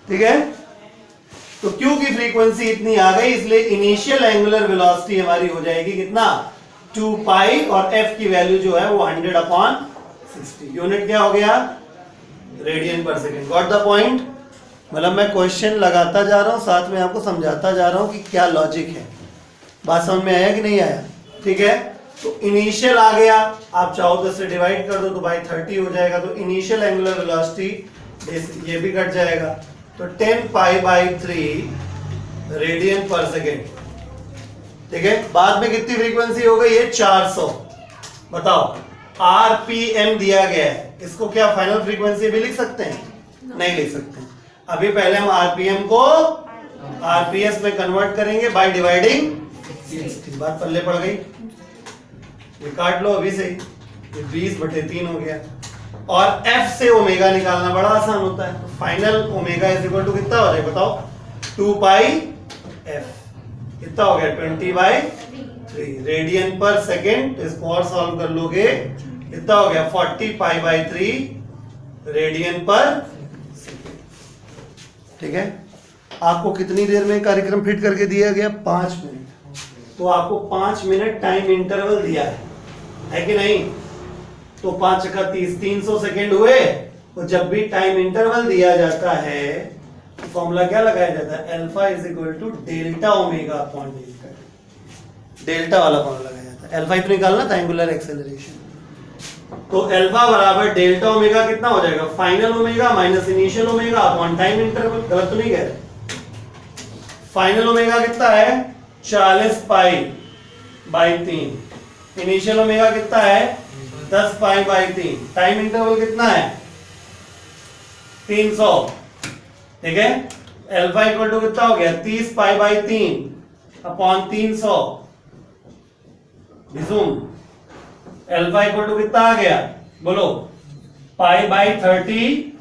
ठीक है, तो क्योंकि फ्रीक्वेंसी इतनी आ गई इसलिए इनिशियल एंगुलर वेलोसिटी हमारी हो जाएगी कितना? 2 पाई, और एफ की वैल्यू जो है वो 100/60। यूनिट क्या हो गया? Radian per second. Got the point? मतलब मैं क्वेश्चन लगाता जा रहा हूं, साथ में आपको समझाता जा रहा हूं कि क्या लॉजिक है। बात समझ में आया कि नहीं आया? ठीक है, तो इनिशियल आ गया, आप चाहो तो इससे डिवाइड कर दो तो बाई 30 हो जाएगा। तो इनिशियल एंगुलर वेलोसिटी ये भी कट जाएगा, तो 10 पाई बाई 3 रेडियन पर सेकेंड। ठीक है, बाद में कितनी फ्रीक्वेंसी हो गई? ये 400। बताओ, आरपीएम दिया गया है, इसको क्या फाइनल फ्रीक्वेंसी भी लिख सकते हैं? नहीं लिख सकते। अभी पहले हम आरपीएम को आरपीएस में कन्वर्ट करेंगे बाय डिवाइडिंग 60। बात पल्ले पड़ गई? ये काट लो अभी से, ये 20/3 हो गया। और एफ से ओमेगा निकालना बड़ा आसान होता है। तो final omega is equal to कितना हो जाएगा बताओ? 2 पाई एफ। कितना हो गया? 20/3 रेडियन पर सेकेंड। तो इसको और सॉल्व कर लोगे, कितना हो गया? 40 पाई बाई 3 रेडियन पर सेकेंड। ठीक है, आपको कितनी देर में कार्यक्रम फिट करके दिया गया? 5 मिनट। तो आपको 5 मिनट टाइम इंटरवल दिया है कि नहीं? तो 5 × 30 300 सेकेंड हुए। तो जब भी टाइम इंटरवल दिया जाता है तो फॉर्मूला क्या लगाया जाता है? Alpha is equal to delta omega upon delta. Delta वाला फॉर्मूला लगाया जाता है। अल्फा इतना निकालना था, एंगुलर एक्सेलरेशन। तो अल्फा बराबर डेल्टा ओमेगा कितना हो जाएगा? Final omega minus initial omega upon time interval. गलत तो नहीं कह रहे? फाइनल ओमेगा कितना है? 40 पाई बाई 3 इनिशियल ओमेगा कितना है 10 पाई बाई 3, टाइम इंटरवल कितना है 300, ठीक है। अल्फा इक्वल टू कितना हो गया 30 pi by 3 upon 300, resume. Alpha equal to कितना आ गया बोलो pi by 30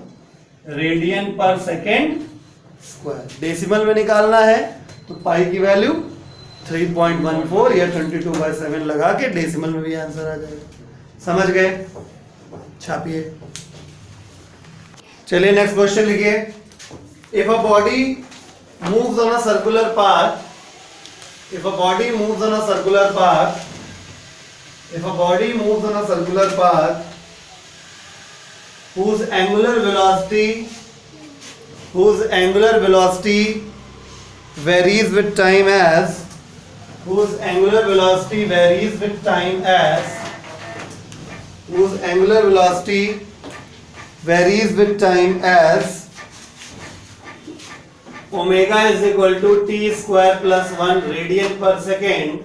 radian per second square. Decimal में निकालना है तो पाई की वैल्यू 3.14 या 22/7 लगा के डेसिमल में भी आंसर आ जाएगा। समझ गए, छापिए। चलिए नेक्स्ट क्वेश्चन लिखिए। If a body moves on a circular path, if a body moves on a circular path, if a body moves on a circular path whose angular velocity varies with time as whose angular velocity varies with time as whose angular velocity varies with time as omega is equal to t square plus 1 radian per second,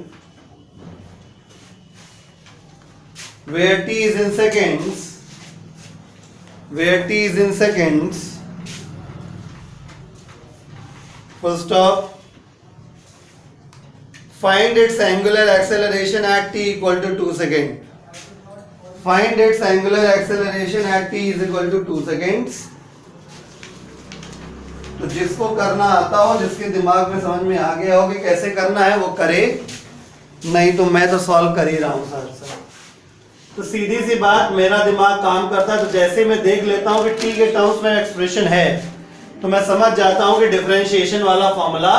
where t is in seconds, full stop. Find its angular acceleration at t equal to 2 seconds. Find its angular acceleration at t is equal to 2 seconds. तो जिसको करना आता हो, जिसके दिमाग में समझ में आ गया हो कि कैसे करना है वो करे, नहीं तो मैं तो सॉल्व कर ही रहा हूं सर। तो सीधी सी बात, मेरा दिमाग काम करता है तो जैसे मैं देख लेता हूं कि टी के टर्म्स में एक्सप्रेशन है तो मैं समझ जाता हूं कि डिफरेंशिएशन वाला फॉर्मूला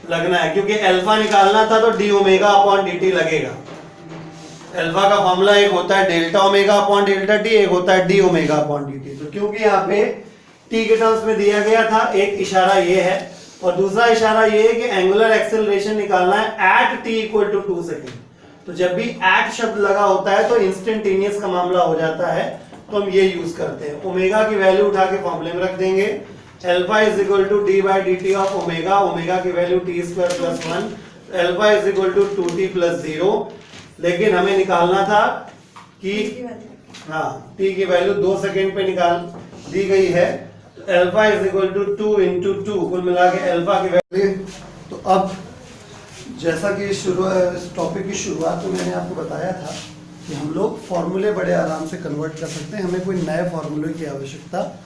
लगना है, क्योंकि अल्फा निकालना था तो D omega upon D T लगेगा। अल्फा का फॉर्मूला एक होता है delta omega upon delta T, एक होता है D omega upon D t. तो क्योंकि यहाँ पे टी के टर्म्स में दिया गया था, एक इशारा ये है और दूसरा इशारा ये है कि एंगुलर एक्सेलरेशन निकालना है at t equal to 2 second. तो जब भी एट शब्द लगा होता है तो इंस्टेंटेनियस का मामला हो जाता है, तो हम ये यूज करते हैं। ओमेगा की वैल्यू उठा के फॉर्मूले में रख देंगे, alpha is equal to D by D T of omega, omega की value T square plus 1, alpha is equal to 2t plus 0। लेकिन हमें निकालना था कि हाँ टी की वैल्यू 2 सेकेंड पे निकाल दी गई है, alpha is equal to 2 into 2, कुल मिला के अल्फा की वैल्यू। तो अब जैसा कि इस टॉपिक की शुरुआत में मैंने आपको बताया था कि हम लोग फॉर्मूले बड़े आराम से कन्वर्ट कर सकते हैं, हमें कोई नए फॉर्मूले की आवश्यकता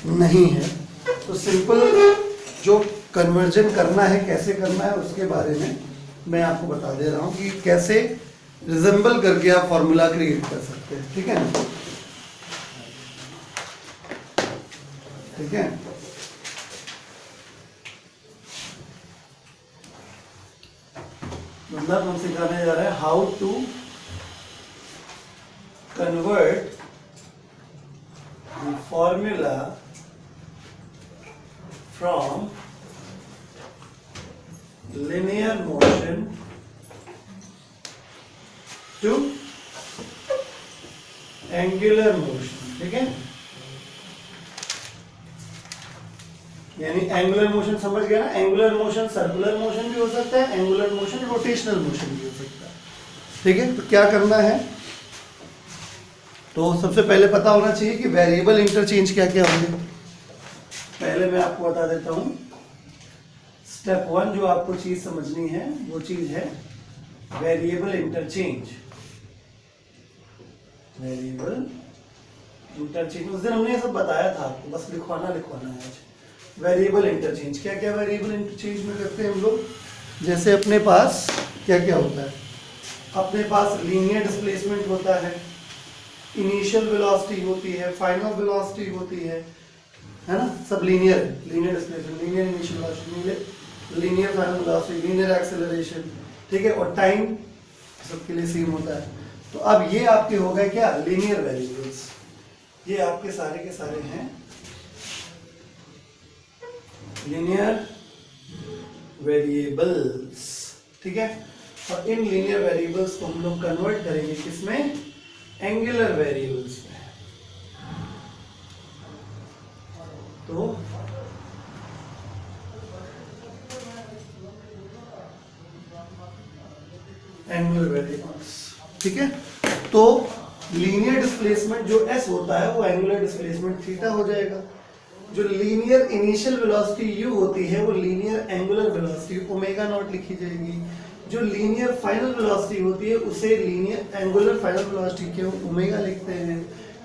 नहीं है। तो सिंपल जो कन्वर्जन करना है, कैसे करना है, उसके बारे में मैं आपको बता दे रहा हूँ कि कैसे रिजेंबल करके आप फॉर्मूला क्रिएट कर सकते हैं। ठीक है ना, ठीक है। मतलब हम सिखाने जा रहे हैं how to convert the formula from linear motion to angular motion। ठीक है, यानी एंगुलर मोशन समझ गया ना। एंगुलर मोशन सर्कुलर मोशन भी हो सकता है, एंगुलर मोशन रोटेशनल मोशन भी हो सकता है। ठीक है, तो क्या करना है, तो सबसे पहले पता होना चाहिए कि वेरिएबल इंटरचेंज क्या क्या होंगे। पहले मैं आपको बता देता हूं, स्टेप 1 जो आपको चीज समझनी है वो चीज है वेरिएबल इंटरचेंज। वेरिएबल इंटरचेंज उस दिन हमने ये सब बताया था आपको, बस लिखवाना है आज। वेरिएबल इंटरचेंज, क्या क्या वेरिएबल इंटरचेंज में करते हैं हम लोग। जैसे अपने पास क्या क्या होता है, अपने पास लीनियर डिस्प्लेसमेंट होता है, इनिशियल वेलोसिटी होती है, फाइनल वेलोसिटी होती है ना, सब लीनियर है। Linear displacement, linear initial velocity, linear final velocity, linear acceleration. ठीक है, और टाइम सबके लिए सेम होता है। तो अब ये आपके हो गए क्या, लीनियर वेरिएबल्स। ये आपके सारे के सारे हैं लीनियर वेरिएबल्स। ठीक है, और इन लीनियर वेरिएबल्स को हम लोग कन्वर्ट करेंगे किसमें, एंगुलर वेरिएबल्स में। तो एंगुलर वेरिएबल्स ठीक है। तो लीनियर डिस्प्लेसमेंट जो s होता है वो एंगुलर डिस्प्लेसमेंट थीटा हो जाएगा। जो लीनियर इनिशियल वेलोसिटी u होती है वो linear angular velocity omega naught लिखी जाएगी। जो लीनियर फाइनल वेलोसिटी होती है उसे लीनियर एंगुलर फाइनल वेलोसिटी क्यों ओमेगा लिखते हैं।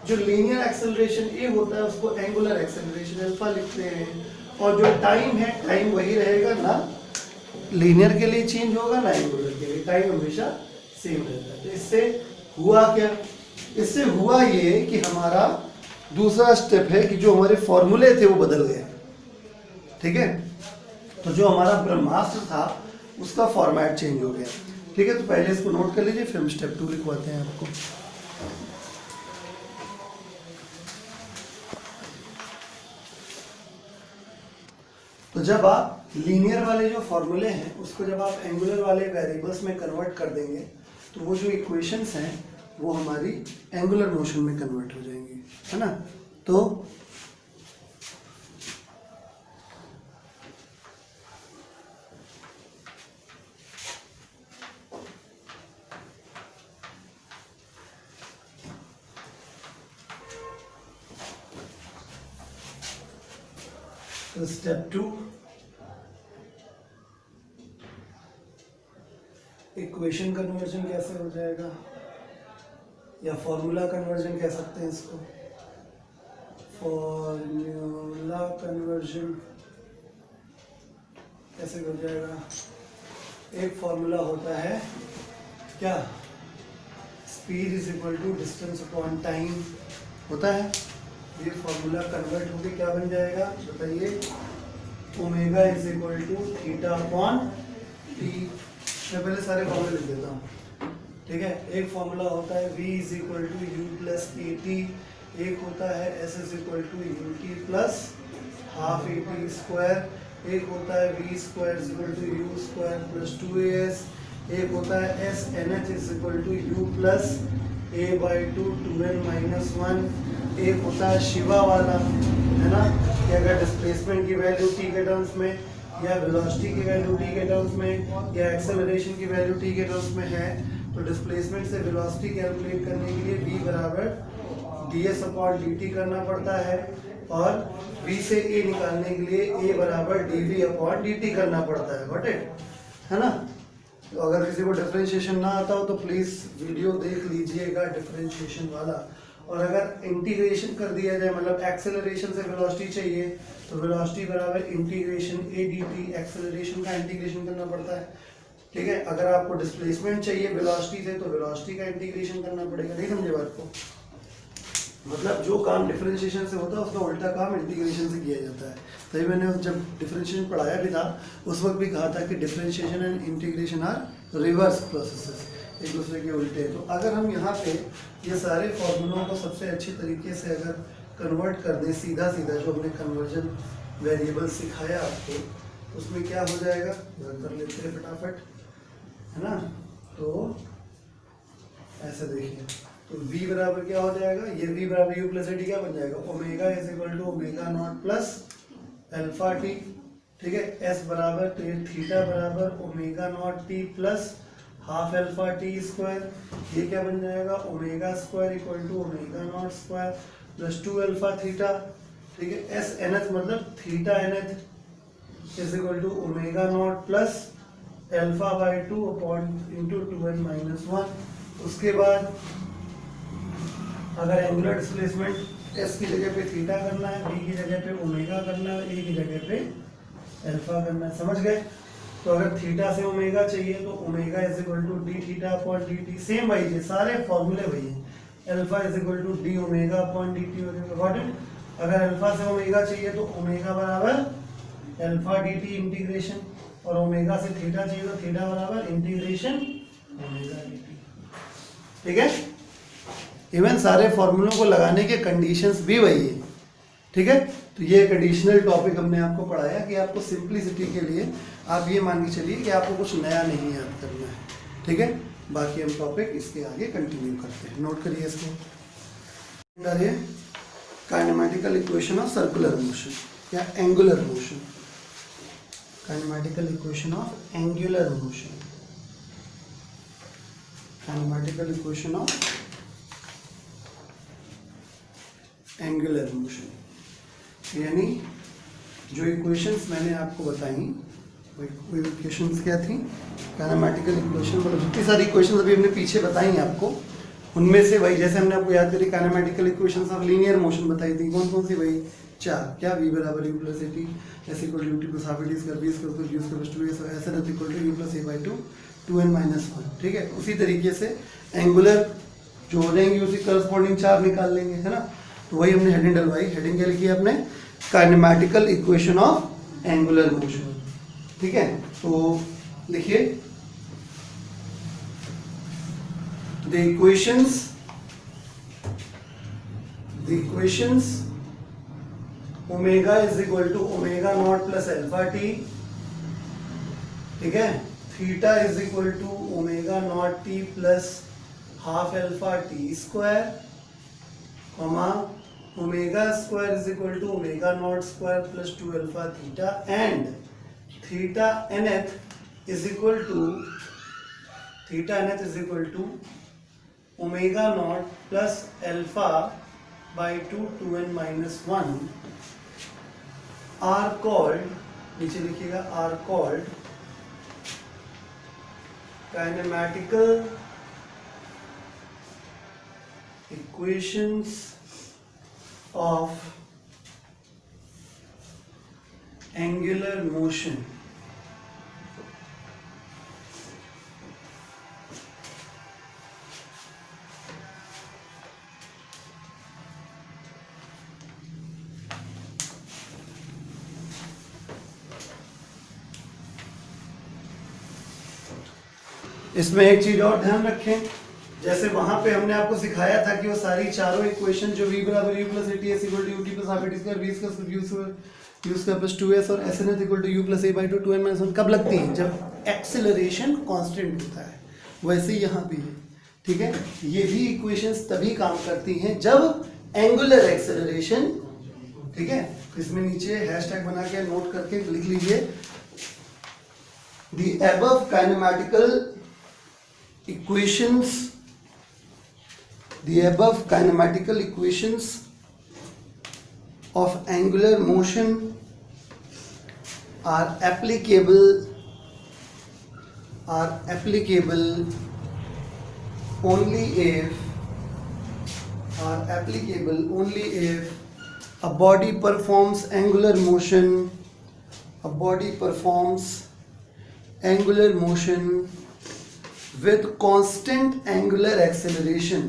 जो लीनियर एक्सेलरेशन a होता है उसको एंगुलर एक्सेलरेशन अल्फा लिखते हैं। और जो टाइम है, टाइम वही रहेगा ना, लीनियर के लिए चेंज होगा ना एंगुलर के लिए, टाइम हमेशा सेम रहता है। तो इससे हुआ क्या, इससे हुआ ये कि हमारा दूसरा स्टेप है कि जो हमारे फॉर्मूले थे वो बदल गए। ठीक है, तो जो हमारा ब्रह्मास्त्र था उसका फॉर्मेट चेंज हो गया। ठीक है, तो पहले इसको नोट कर लीजिए, फिर हम स्टेप 2 लिखवाते हैं आपको। तो जब आप लीनियर वाले जो फॉर्मूले हैं उसको जब आप एंगुलर वाले वेरिएबल्स में कन्वर्ट कर देंगे तो वो जो इक्वेशंस हैं वो हमारी एंगुलर मोशन में कन्वर्ट हो जाएंगी, है ना। तो स्टेप 2 इक्वेशन कन्वर्जन कैसे हो जाएगा, या फॉर्मूला कन्वर्जन कह सकते हैं इसको। फॉर्मूला कन्वर्जन कैसे हो जाएगा। एक फॉर्मूला होता है क्या, speed is equal to distance upon time होता है। ये फॉर्मूला कन्वर्ट होके क्या बन जाएगा बताइए, omega is equal to theta upon t. मैं पहले सारे फॉर्मूले लिख देता हूँ। ठीक है, एक फॉर्मूला होता है v is equal to u plus a t, एक होता है s is equal to u t plus half a t square, एक होता है v square is equal to u square plus 2as, एक होता है s nh is equal to u plus a by 2 2n minus 1, एक होता है शिवा वाला, है ना, कि अगर डिस्प्लेसमेंट की वैल्यू t के टर्म्स में या वेलोसिटी की वैल्यू t के टर्म्स में या एक्सेलरेशन की वैल्यू t के टर्म्स में है तो डिस्प्लेसमेंट से वेलोसिटी कैलकुलेट करने के लिए v बराबर ds अपॉन dt करना पड़ता है और v से a निकालने के लिए a बराबर dv अपॉन dt करना पड़ता है। गॉट इट, है ना। तो अगर किसी को डिफरेंशिएशन ना आता हो तो प्लीज वीडियो देख लीजिएगा डिफरेंशिएशन वाला। और अगर इंटीग्रेशन कर दिया जाए, मतलब एक्सेलरेशन से वेलोसिटी चाहिए तो वेलोसिटी बराबर integration A D T, acceleration का इंटीग्रेशन करना पड़ता है। ठीक है, अगर आपको डिस्प्लेसमेंट चाहिए वेलोसिटी से तो वेलोसिटी का इंटीग्रेशन करना पड़ेगा। नहीं समझे बात को, मतलब जो काम डिफरेंशिएशन से होता है उसका उल्टा काम इंटीग्रेशन से किया जाता है। तभी मैंने जब डिफरेंशिएशन पढ़ाया भी था उस वक्त भी कहा था कि differentiation and integration are reverse processes, एक दूसरे के उल्टे। तो अगर हम यहाँ पे ये सारे फॉर्मूलों को सबसे अच्छी तरीके से अगर कन्वर्ट कर दें सीधा सीधा, जो हमने कन्वर्जन वेरिएबल सिखाया आपको, तो उसमें क्या हो जाएगा कर लेते हैं फटाफट, है ना। तो ऐसे देखिए, तो v बराबर क्या हो जाएगा, ये v बराबर u प्लस टी क्या बन जाएगा, omega is equal to omega not plus alpha t. ठीक है, s बराबर तो ये थीटा बराबर omega naught t plus half alpha t square, ये क्या बन जाएगा omega square equal to omega naught square plus 2 alpha theta. ठीक है, एस एन एच मतलब theta n h is equal to omega not plus alpha by 2 upon into 2n minus 1। उसके बाद अगर एंगुलर डिस्प्लेसमेंट एस की जगह पे theta करना है, बी की जगह पे ओमेगा करना है, ए की जगह पे अल्फा करना है। समझ गए। तो अगर थीटा से ओमेगा चाहिए तो omega is equal to D theta upon D t, same वही है, सारे फॉर्मूले वही हैं। Alpha is equal to d omega upon D t हो जाएगा। Got it. अगर अल्फा से ओमेगा चाहिए तो ओमेगा बराबर अल्फा डी टी इंटीग्रेशन, और ओमेगा से थीटा चाहिए तो थीटा बराबर इंटीग्रेशन ओमेगा डी टी। ठीक है, इवन सारे फॉर्मूलों को लगाने के कंडीशंस भी वही है। ठीक है, तो ये एक एडिशनल टॉपिक हमने आपको पढ़ाया कि आपको सिंप्लिसिटी के लिए आप ये मान के चलिए कि आपको कुछ नया नहीं याद करना है। ठीक है, बाकी हम टॉपिक इसके आगे कंटिन्यू करते हैं। नोट करिए इसको, kinematical equation of circular motion या angular motion, kinematical equation of angular motion. Kinematical equation of angular motion, यानी जो इक्वेशंस मैंने आपको बताई वो इक्वेशंस क्या थी, काइनेमेटिकल इक्वेशन, मतलब जितनी सारी इक्वेशंस अभी हमने पीछे बताई हैं आपको, उनमें से वही जैसे हमने आपको याद करी kinematical equations of linear motion बताई थी, कौन कौन सी, वही 4, क्या, v बराबर u plus a t s equal to t plus half a t square b square plus u square plus 2s s n equal to u plus a by 2 2n minus 1, ठीक है। उसी तरीके से angular जो हो जाएंगे उसी corresponding 4 निकाल लेंगे, है ना। तो वही हमने हेडिंग डलवाई, हेडिंग क्या लिखी है आपने, kinematical equation of angular motion, ठीक है। तो लिखिए the equations omega is equal to omega not plus alpha t, ठीक है, theta is equal to omega naught t plus half alpha t square, comma omega square is equal to omega naught square plus 2 alpha theta, and theta nth is equal to omega not plus alpha by 2n minus 1 are called, नीचे लिखिएगा, are called kinematical equations of angular motion. इसमें एक चीज और ध्यान रखें, जैसे वहां पे हमने आपको सिखाया था कि वो सारी चारों इक्वेशन जो v बराबर u plus a t s equal to u t plus half a t square, v square u square plus 2s और s n s equal to u plus a by 2 2n minus 1 कब लगती हैं, जब acceleration constant होता है। वैसे ही यहाँ भी है, ठीक है। ये भी इक्वेशंस तभी काम करती हैं जब एंगुलर एक्सेलरेशन, ठीक है। इसमें नीचे हैशटैग बना के नोट करके लिख लीजिए, the above kinematical equations, the above kinematical equations of angular motion are applicable only if a body performs angular motion with constant angular acceleration,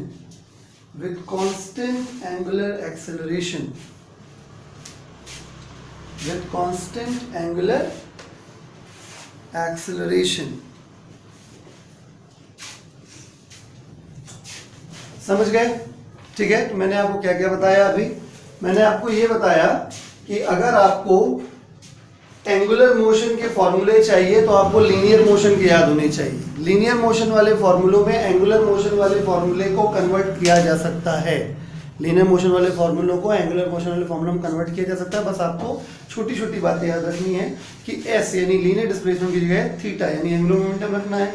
समझ गए, ठीक है। तो मैंने आपको क्या क्या बताया, अभी मैंने आपको ये बताया कि अगर आपको एंगुलर मोशन के फॉर्मूले चाहिए तो आपको लीनियर मोशन की याद होनी चाहिए। लीनियर मोशन वाले फॉर्मूलों में एंगुलर मोशन वाले फॉर्मूले को कन्वर्ट किया जा सकता है, लीनियर मोशन वाले फॉर्मूलों को एंगुलर मोशन वाले फॉर्मूलों में कन्वर्ट किया जा सकता है। बस आपको छोटी छोटी बातें याद रखनी है कि एस यानी लीनियर डिस्प्लेसमेंट की जगह थीटा यानी एंगुलर मोमेंटम रखना है,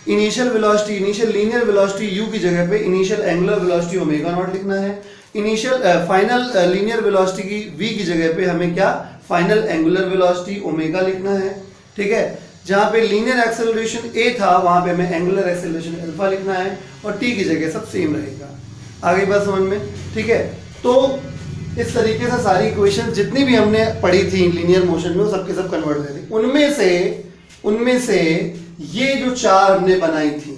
initial velocity, initial linear velocity u की जगह पे initial angular velocity omega naught लिखना है, इनिशियल फाइनल लीनियर वेलोसिटी की v की जगह पे हमें क्या, फाइनल एंगुलर वेलोसिटी ओमेगा लिखना है, ठीक है। जहां पे लीनियर एक्सेलरेशन a था वहां पे हमें एंगुलर एक्सेलरेशन अल्फा लिखना है और t की जगह सब सेम रहेगा। आगे बात समझ में, ठीक है। तो इस तरीके से सारी इक्वेशन जितनी भी हमने पढ़ी थी लीनियर मोशन में वो सबके सब कन्वर्ट हो गई। उनमें से ये जो चार हमने बनाई थी,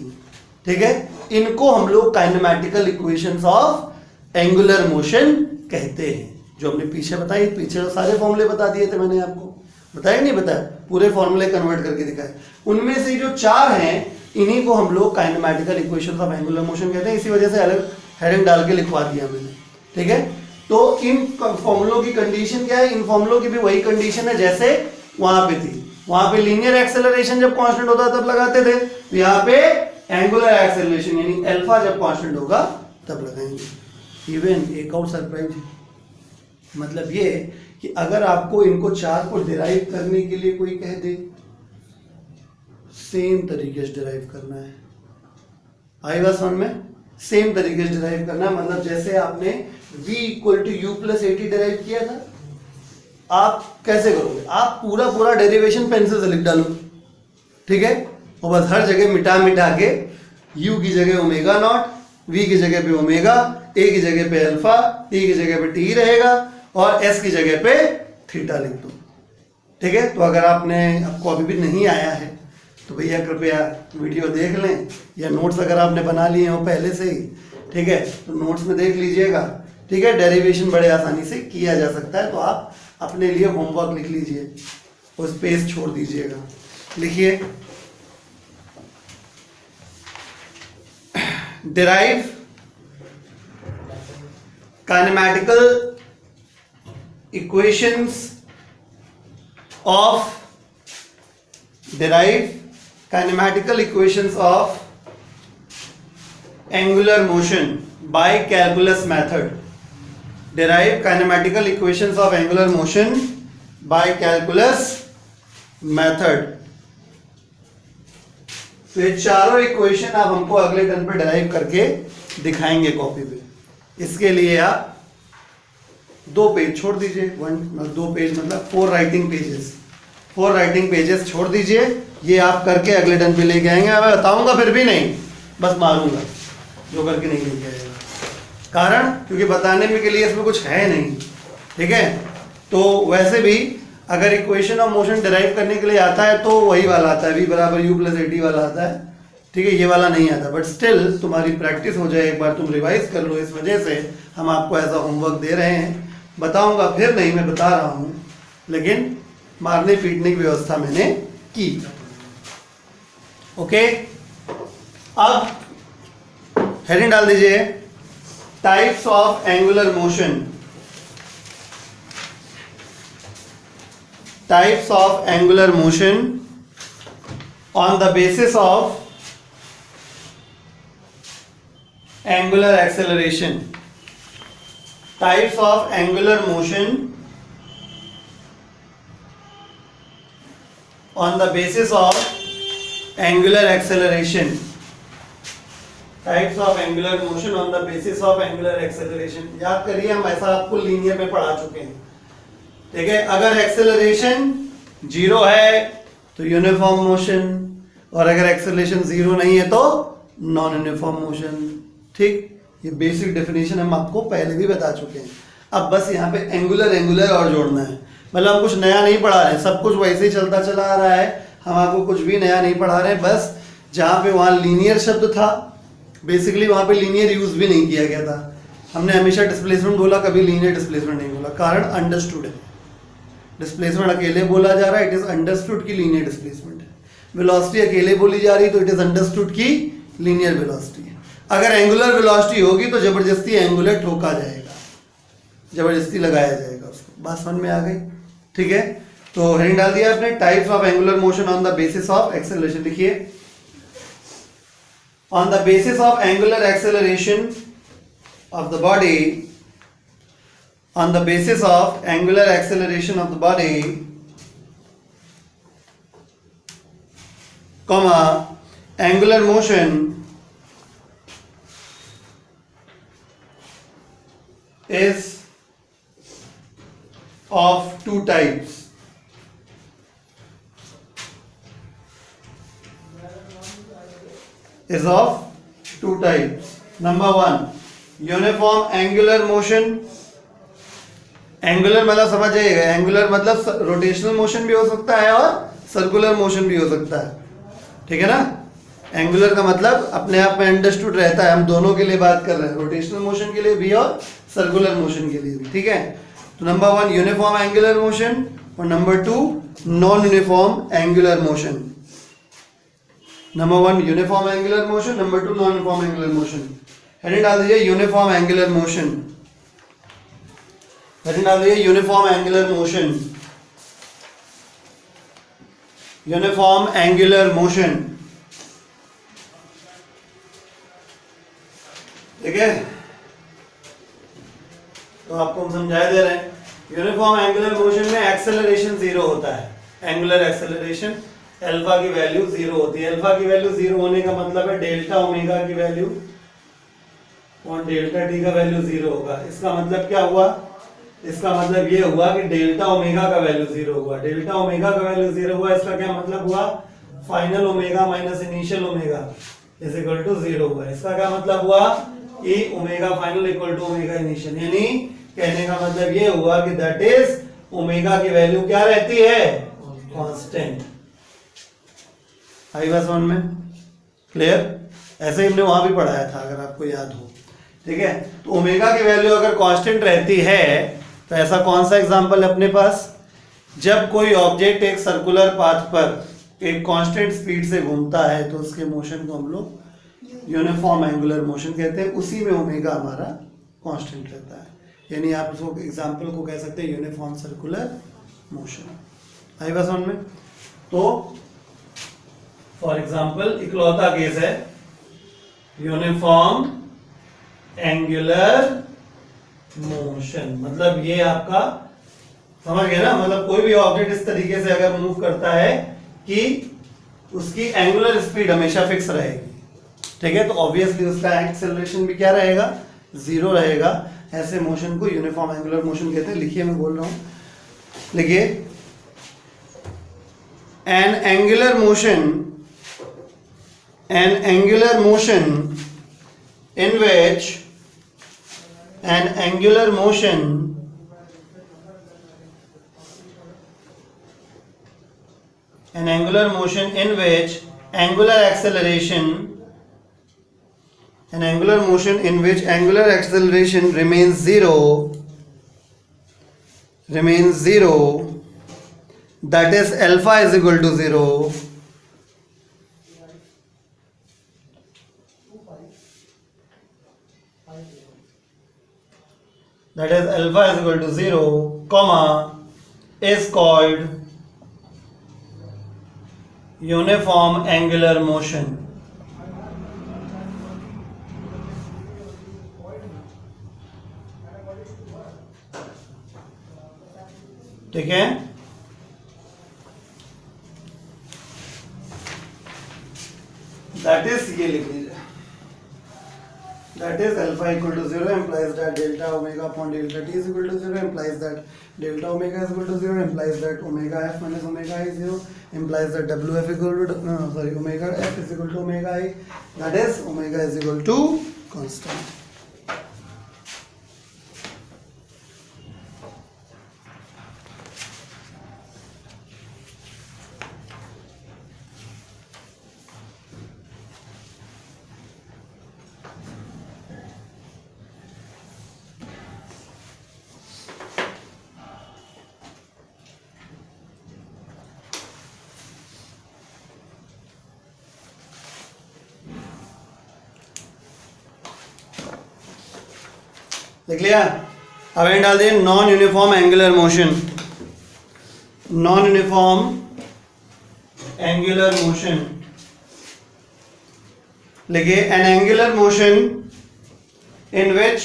ठीक है, इनको हम लोग kinematical equations of angular motion कहते हैं। जो हमने पीछे बताई, पीछे सारे फॉर्मूले बता दिए थे मैंने आपको, बताया नहीं बताया, पूरे फॉर्मूले कन्वर्ट करके दिखाए। उनमें से जो चार हैं इन्हीं को हम लोग kinematical equations of angular motion कहते हैं। इसी वजह से अलग हेडिंग डाल के लिखवा दिया मैंने, ठीक है। तो इन फॉर्मूलों की कंडीशन क्या है, इन फॉर्मूलों की भी वही कंडीशन है जैसे वहां पे थी। वहां पे लीनियर एक्सेलरेशन जब कांस्टेंट होता तब लगाते थे, तो यहाँ पे एंगुलर एक्सेलरेशन यानी अल्फा जब कांस्टेंट होगा तब लगाएंगे। इवन एक और सरप्राइज, मतलब ये कि अगर आपको इनको चार को डिराइव करने के लिए कोई कह दे, सेम तरीके से डिराइव करना है, आई बात समझ में? सेम तरीके से डिराइव करना, मतलब जैसे आपने v equal to u plus a t derive किया था, आप कैसे करोगे? आप पूरा पूरा डेरिवेशन पेंसिल से लिख डालो, ठीक है, और बस हर जगह मिटा मिटा के u की जगह ओमेगा नॉट, v की जगह पे ओमेगा, a की जगह पे अल्फा, t की जगह पे t रहेगा और s की जगह पे थीटा लिख दो, ठीक है। तो अगर आपको अभी भी नहीं आया है तो भैया कृपया वीडियो देख लें, या नोट्स अगर आपने बना लिए हो पहले से ही, ठीक है, तो नोट्स में देख लीजिएगा, ठीक है। डेरिवेशन बड़े आसानी से किया जा सकता है, तो आप अपने लिए होमवर्क लिख लीजिए और स्पेस छोड़ दीजिएगा। लिखिए, derive kinematical equations of angular motion by calculus method. Derive kinematical equations of angular motion by calculus method. तो ये चारों इक्वेशन आप हमको अगले टर्न पे डिराइव करके दिखाएंगे कॉपी पे। इसके लिए आप 2 पेज छोड़ दीजिए, 2 पेज मतलब 4 राइटिंग पेजेस, 4 राइटिंग पेजेस छोड़ दीजिए। ये आप करके अगले टर्न पे लेके आएंगे। मैं बताऊंगा फिर भी नहीं, बस मारूंगा जो करके नहीं लेके आएगा। कारण क्योंकि बताने में के लिए इसमें कुछ है नहीं, ठीक है। तो वैसे भी अगर इक्वेशन ऑफ मोशन डिराइव करने के लिए आता है तो वही वाला आता है, v बराबर u प्लस एटी वाला आता है, ठीक है, ये वाला नहीं आता। बट स्टिल तुम्हारी प्रैक्टिस हो जाए, एक बार तुम रिवाइज कर लो, इस वजह से हम आपको ऐसा होमवर्क दे रहे हैं। बताऊंगा फिर नहीं, मैं बता रहा हूं, लेकिन मारने पीटने की व्यवस्था मैंने की। ओके, अब हेडिंग डाल दीजिए, types of angular motion. Types of angular motion on the basis of angular acceleration. Types of angular motion on the basis of angular acceleration. Types of angular motion on the basis of angular acceleration. याद करिए, हम ऐसा आपको linear में पढ़ा चुके हैं, ठीक है। अगर एक्सेलरेशन 0 है तो यूनिफॉर्म मोशन, और अगर एक्सेलरेशन 0 नहीं है तो नॉन यूनिफॉर्म मोशन, ठीक। ये बेसिक डेफिनेशन हम आपको पहले भी बता चुके हैं। अब बस यहाँ पे एंगुलर और जोड़ना है, मतलब हम कुछ नया नहीं पढ़ा रहे हैं, सब कुछ वैसे ही चलता चला आ रहा है, हम आपको कुछ भी नया नहीं पढ़ा रहे हैं। बस जहाँ पे वहाँ लीनियर शब्द था, बेसिकली वहाँ पे लीनियर यूज भी नहीं किया गया था। हमने हमेशा डिस्प्लेसमेंट बोला, कभी लीनियर डिस्प्लेसमेंट नहीं बोला। कारण अंडरस्टूड है, डिस्प्लेसमेंट अकेले बोला जा रहा है, इट इज अंडरस्टूड की लीनियर डिस्प्लेसमेंट है। वेलोसिटी अकेले बोली जा रही है तो इट इज अंडरस्टूड की लीनियर वेलोसिटी है। अगर एंगुलर वेलोसिटी होगी तो जबरदस्ती एंगुलर ठोका जाएगा, जबरदस्ती लगाया जाएगा उसको। बात समझ में आ गई, ठीक है। तो हेडिंग डाल दिया आपने, types of angular motion on the basis of acceleration. लिखिए, on the basis of angular acceleration of the body, on the basis of angular acceleration of the body, comma angular motion is of 2 types. Is of 2 types. Number 1, uniform angular motion. Angular मतलब समझ जाइएगा, angular मतलब rotational motion भी हो सकता है और circular motion भी हो सकता है, ठीक है ना। एंगुलर का मतलब अपने आप में अंडरस्टूड रहता है, हम दोनों के लिए बात कर रहे हैं, रोटेशनल मोशन के लिए भी और सर्कुलर मोशन के लिए भी, ठीक है। तो नंबर 1 यूनिफॉर्म एंगुलर मोशन और number 2 non uniform angular motion. Number 1 uniform angular motion, number 2 non uniform angular motion. Heading डाल दीजिए यूनिफॉर्म एंगुलर मोशन। हेडिंग डाल दीजिए uniform angular motion. Uniform angular motion, ठीक है। तो आपको हम समझा दे रहे हैं, यूनिफॉर्म एंगुलर मोशन में एक्सेलरेशन 0 होता है, एंगुलर एक्सेलरेशन अल्फा की वैल्यू 0 होती है। अल्फा की वैल्यू 0 होने का मतलब है डेल्टा ओमेगा की वैल्यू और डेल्टा टी का वैल्यू 0 होगा। इसका मतलब क्या हुआ? इसका मतलब ये हुआ कि डेल्टा ओमेगा का वैल्यू 0 हुआ। डेल्टा ओमेगा का वैल्यू 0 हुआ, इसका क्या मतलब हुआ? Final omega minus initial omega is equal to 0 हुआ। इसका क्या मतलब हुआ कि omega final equal to omega initial, यानी कहने का मतलब ये हुआ कि दैट इज ओमेगा की वैल्यू क्या रहती है? कांस्टेंट। आई बात समझ में? क्लियर? ऐसे ही हमने वहां भी पढ़ाया था अगर आपको याद हो। ठीक है, तो ओमेगा की वैल्यू अगर कांस्टेंट रहती है तो ऐसा कौन सा एग्जांपल है अपने पास? जब कोई ऑब्जेक्ट एक सर्कुलर पाथ पर एक कांस्टेंट स्पीड से घूमता है तो उसके मोशन को हम लोग यूनिफॉर्म एंगुलर मोशन कहते हैं। उसी में ओमेगा हमारा कांस्टेंट रहता है, यानी आप उसको एग्जांपल को कह सकते हैं यूनिफॉर्म सर्कुलर मोशन। आई बात समझ में? तो फॉर एग्जांपल इकलौता केस है यूनिफॉर्म एंगुलर मोशन, मतलब ये आपका समझ गए ना? मतलब कोई भी ऑब्जेक्ट इस तरीके से अगर मूव करता है कि उसकी एंगुलर स्पीड हमेशा फिक्स रहेगी, ठीक है, तो ऑब्वियसली उसका एक्सेलरेशन भी क्या रहेगा? 0 रहेगा। ऐसे मोशन को यूनिफॉर्म एंगुलर मोशन कहते हैं। लिखिए, मैं बोल रहा हूं, लिखिए, an angular motion in which an angular motion in which angular acceleration remains zero, that is alpha is equal to 0, that is alpha is equal to 0, comma, is called uniform angular motion. ठीक है, that is, ये लिख लीजिए, that is alpha equal to 0 implies that delta omega upon delta t is equal to 0, implies that delta omega is equal to 0, implies that omega f minus omega I is 0, implies that wf equal to omega f is equal to omega I, that is omega is equal to constant. देख लिया? अब यहां डाल दिए non uniform angular motion. Non uniform angular motion लिखिए, an angular motion in which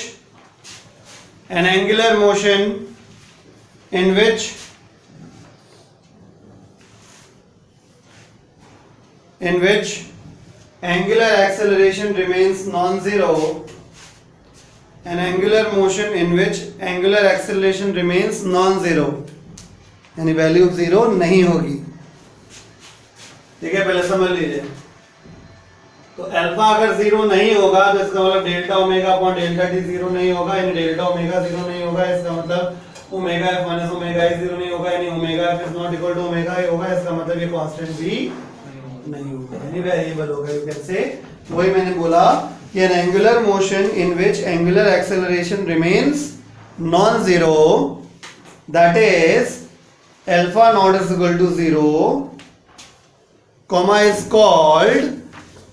angular acceleration remains non-zero, an angular motion in which angular acceleration remains non-zero, यानी value 0 नहीं होगी। ठीक है, पहले समझ लीजिए। तो अल्फा अगर 0 नहीं होगा तो इसका मतलब delta omega upon delta T 0 नहीं होगा, यानी डेल्टा ओमेगा 0 नहीं होगा। इसका मतलब omega f minus omega i 0 नहीं होगा, यानी omega f is not equal to omega i होगा। इसका मतलब ये कांस्टेंट भी नहीं होगा, यानी वेरिएबल होगा। यू कैन से, वही मैंने बोला कि an angular motion in which angular acceleration remains non zero, that is alpha not is equal to 0, comma is called,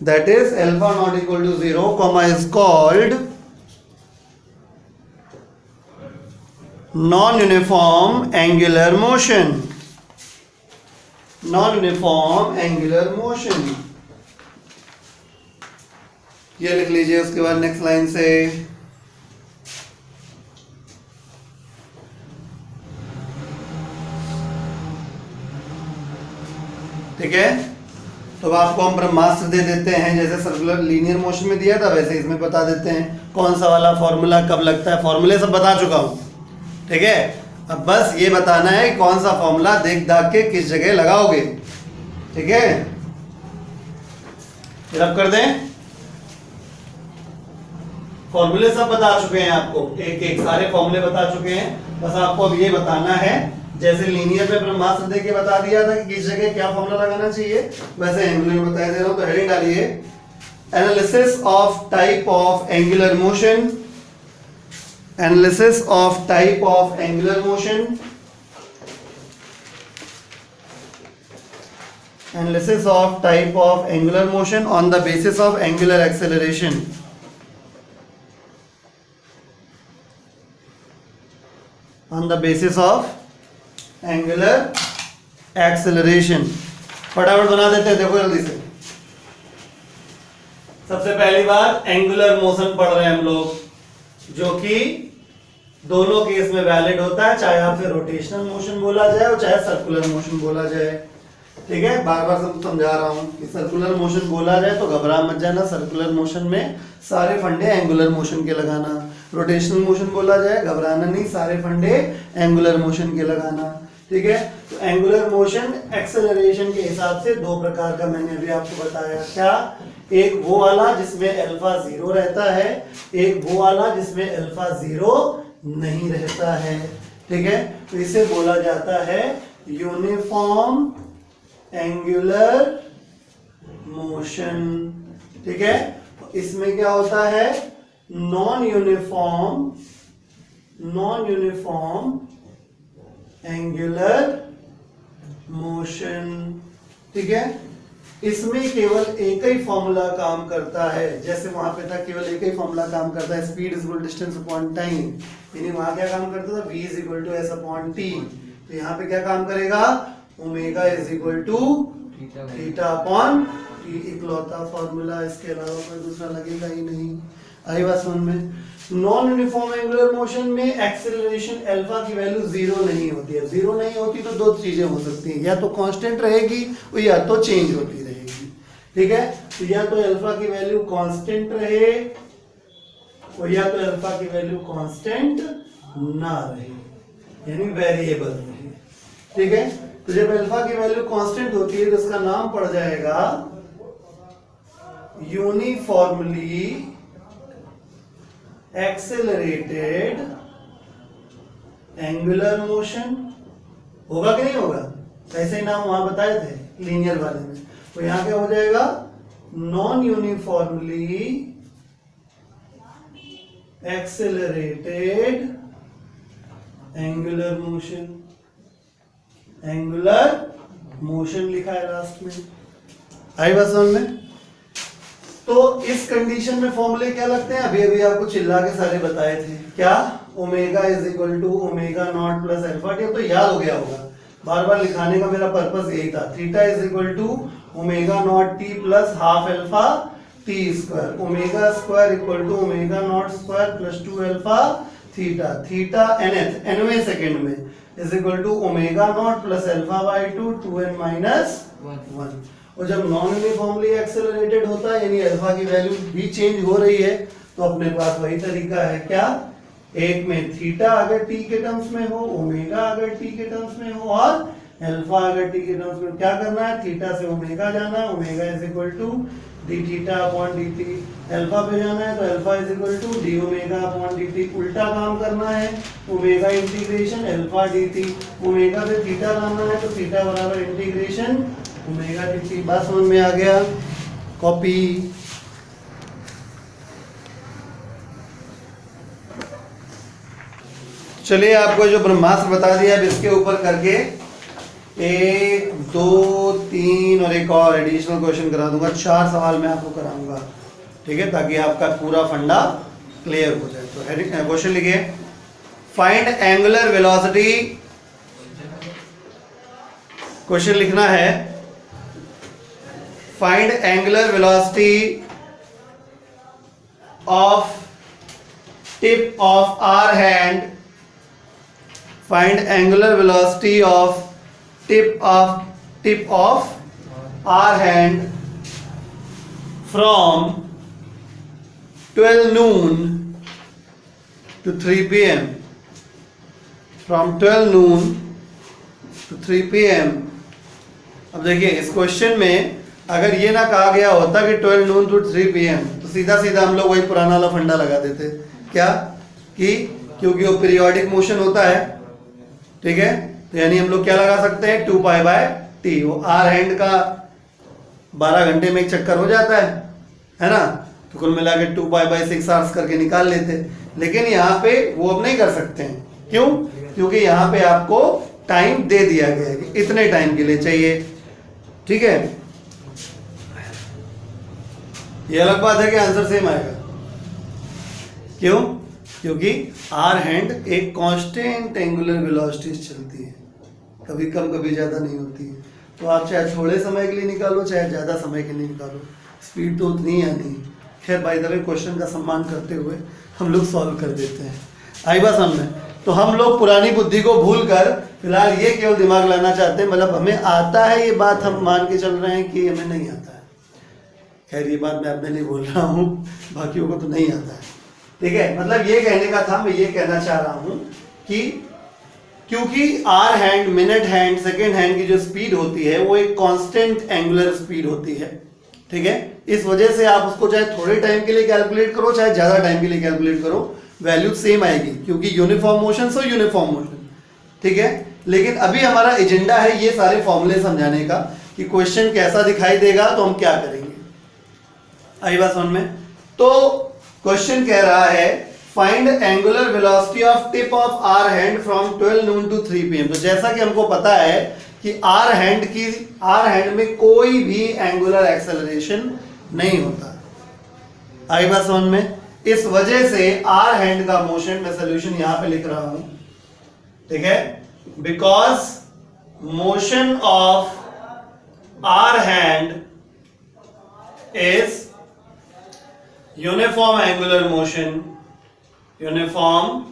that is alpha not equal to 0, comma is called non-uniform angular motion. Non-uniform angular motion, ये लिख लीजिए। उसके बाद next line से ठीक है। तो अब आपको हम ब्रह्मास्त्र दे देते हैं, जैसे सर्कुलर लीनियर मोशन में दिया था वैसे इसमें बता देते हैं कौन सा वाला फॉर्मूला कब लगता है। फॉर्मूले सब बता चुका हूँ, ठीक है। अब बस ये बताना है कौन सा फॉर्मूला देख दाग के किस जगह लगाओगे, ठीक है। रब कर दें, फॉर्मूले सब बता चुके हैं आपको, एक एक सारे फॉर्मूले बता चुके हैं। बस आपको अब ये बताना है, जैसे लीनियर पे ब्रह्मास्त्र दे के बता दिया था कि किस जगह क्या फॉर्मूला लगाना चाहिए, वैसे एंगुलर में बता दे रहा हूं। तो हेडिंग डालिए, analysis of type of angular motion, analysis of type of angular motion, analysis of type of angular motion on the basis of angular acceleration, on the basis of angular acceleration। फटाफट बना देते हैं, देखो जल्दी से। सबसे पहली बार एंगुलर मोशन पढ़ रहे हैं हम लोग, जो कि दोनों केस में वैलिड होता है, चाहे आपसे रोटेशनल मोशन बोला जाए और चाहे सर्कुलर मोशन बोला जाए, ठीक है। बार बार समझा रहा हूं कि सर्कुलर मोशन बोला जाए तो घबरा मत जाना, सर्कुलर मोशन में सारे फंडे एंगुलर मोशन के लगाना। रोटेशनल मोशन बोला जाए, घबराना नहीं, सारे फंडे एंगुलर मोशन के लगाना, ठीक है। तो एंगुलर मोशन एक्सेलरेशन के हिसाब से दो प्रकार का मैंने अभी आपको बताया, क्या, एक वो वाला जिसमें अल्फा 0 रहता है, एक वो वाला जिसमें अल्फा 0 नहीं रहता है, ठीक है। तो इसे बोला जाता है यूनिफॉर्म एंगुलर मोशन, ठीक है। इसमें क्या होता है, नॉन यूनिफॉर्म एंगुलर मोशन, ठीक है। इसमें केवल एक ही फॉर्मूला काम करता है, जैसे वहां पे था केवल एक ही फॉर्मूला काम करता है, speed is equal distance upon time, यानी वहां क्या काम करता था, v is equal to s upon t. तो यहाँ पे क्या काम करेगा, omega is equal to theta upon t, इकलौता फॉर्मूला, इसके अलावा कोई दूसरा लगेगा ही नहीं। आई बात समझ में। नॉन यूनिफॉर्म एंगुलर मोशन में एक्सेलरेशन अल्फा की वैल्यू 0 नहीं होती है। 0 नहीं होती तो दो चीजें हो सकती हैं, या तो कांस्टेंट रहेगी या तो चेंज होती रहेगी, ठीक है। तो या तो अल्फा की वैल्यू कांस्टेंट रहे और या तो अल्फा की वैल्यू कांस्टेंट ना रहे, यानी वेरिएबल रहे, ठीक है। तो जब अल्फा की वैल्यू कांस्टेंट होती है तो इसका नाम पड़ जाएगा यूनिफॉर्मली एक्सेलरेटेड एंगुलर मोशन। होगा कि नहीं होगा, ऐसे ही नाम वहां बताए थे लीनियर वाले में। तो यहां क्या हो जाएगा, non uniformly accelerated angular motion, angular motion लिखा है लास्ट में। आई बात समझ में। तो इस कंडीशन में फॉर्मूले क्या लगते हैं, अभी अभी आपको चिल्ला के सारे बताए थे, क्या, omega is equal to omega not plus alpha t. तो याद हो गया होगा, बार बार लिखाने का मेरा पर्पस यही था। Theta is equal to omega naught t plus half alpha t square, omega square equal to omega naught square plus 2 alpha theta, theta nवें सेकंड में is equal to omega not plus alpha by 2 2n minus 1। और जब non uniformly accelerated होता है, यानी alpha की value भी change हो रही है, तो अपने पास वही तरीका है, क्या, एक में थीटा अगर टी के टर्म्स में हो, ओमेगा अगर टी के टर्म्स में हो, और अल्फा अगर टी के टर्म्स में। क्या करना है, थीटा से ओमेगा जाना, omega is equal to D theta upon D t. Alpha पे जाना है तो alpha is equal to d omega upon D t. उल्टा काम करना है, omega integration alpha d t, omega पे थीटा लाना है तो थीटा बराबर इंटीग्रेशन ओमेगा डी टी। बात समझ में आ गया, कॉपी। चलिए आपको जो ब्रह्मास्त्र बता दिया, अब इसके ऊपर करके 1 2 3 और एक और एडिशनल क्वेश्चन करा दूंगा। 4 सवाल मैं आपको कराऊंगा, ठीक है, ताकि आपका पूरा फंडा क्लियर हो जाए। तो क्वेश्चन लिखिए, फाइंड एंगुलर वेलोसिटी। क्वेश्चन लिखना है, find angular velocity of tip of hour hand, find angular velocity of tip of hour hand from 12 noon to 3 p.m. From 12 noon to 3 p.m. अब देखिए इस क्वेश्चन में अगर ये ना कहा गया होता कि 12 noon to 3 p.m. तो सीधा सीधा हम लोग वही पुराना वाला फंडा लगा देते, क्या कि क्योंकि वो पीरियोडिक मोशन होता है, ठीक है, तो यानी हम लोग क्या लगा सकते हैं 2 पाई बाय टी, वो आर हैंड का 12 घंटे में एक चक्कर हो जाता है ना, तो कुल मिला के 2 पाई बाय 6 आवर्स करके निकाल लेते। लेकिन यहाँ पे वो अब नहीं कर सकते हैं, क्यों? क्योंकि यहाँ पे आपको टाइम दे दिया गया है कि इतने टाइम के लिए चाहिए, ठीक है। ये अलग बात है कि आंसर सेम आएगा, क्यों? क्योंकि आर हैंड एक कांस्टेंट एंगुलर वेलोसिटी चलती है, कभी कम कभी ज्यादा नहीं होती है। तो आप चाहे थोड़े समय के लिए निकालो चाहे ज्यादा समय के लिए निकालो, स्पीड तो उतनी ही आनी है। खैर बाय द वे क्वेश्चन का सम्मान करते हुए हम लोग सॉल्व कर देते हैं। आई बात समझ में? तो हम लोग पुरानी बुद्धि को भूल कर फिलहाल ये केवल दिमाग लाना चाहते हैं, मतलब हमें आता है ये बात, हम मान के चल रहे हैं कि हमें नहीं आता है। खैर ये बात मैं अपने लिए बोल रहा हूँ, बाकियों को तो नहीं आता है, ठीक है। मतलब ये कहने का था, मैं ये कहना चाह रहा हूँ कि क्योंकि hour hand, minute hand, second hand की जो स्पीड होती है वो एक कांस्टेंट एंगुलर स्पीड होती है, ठीक है। इस वजह से आप उसको चाहे थोड़े टाइम के लिए कैलकुलेट करो चाहे ज्यादा टाइम के लिए कैलकुलेट करो, वैल्यू सेम आएगी, क्योंकि uniform motion so uniform motion, ठीक है। लेकिन अभी हमारा एजेंडा है ये सारे फॉर्मूले समझाने का कि क्वेश्चन कैसा दिखाई देगा तो हम क्या करेंगे। आई बात समझ में? तो क्वेश्चन कह रहा है find angular velocity of tip of hour hand from 12 noon to 3 p.m. तो जैसा कि हमको पता है कि आर हैंड में कोई भी एंगुलर एक्सेलरेशन नहीं होता। आई बात समझ में? इस वजह से आर हैंड का मोशन, मैं सोल्यूशन यहां पे लिख रहा हूं, ठीक है, because motion of hour hand is uniform angular motion, uniform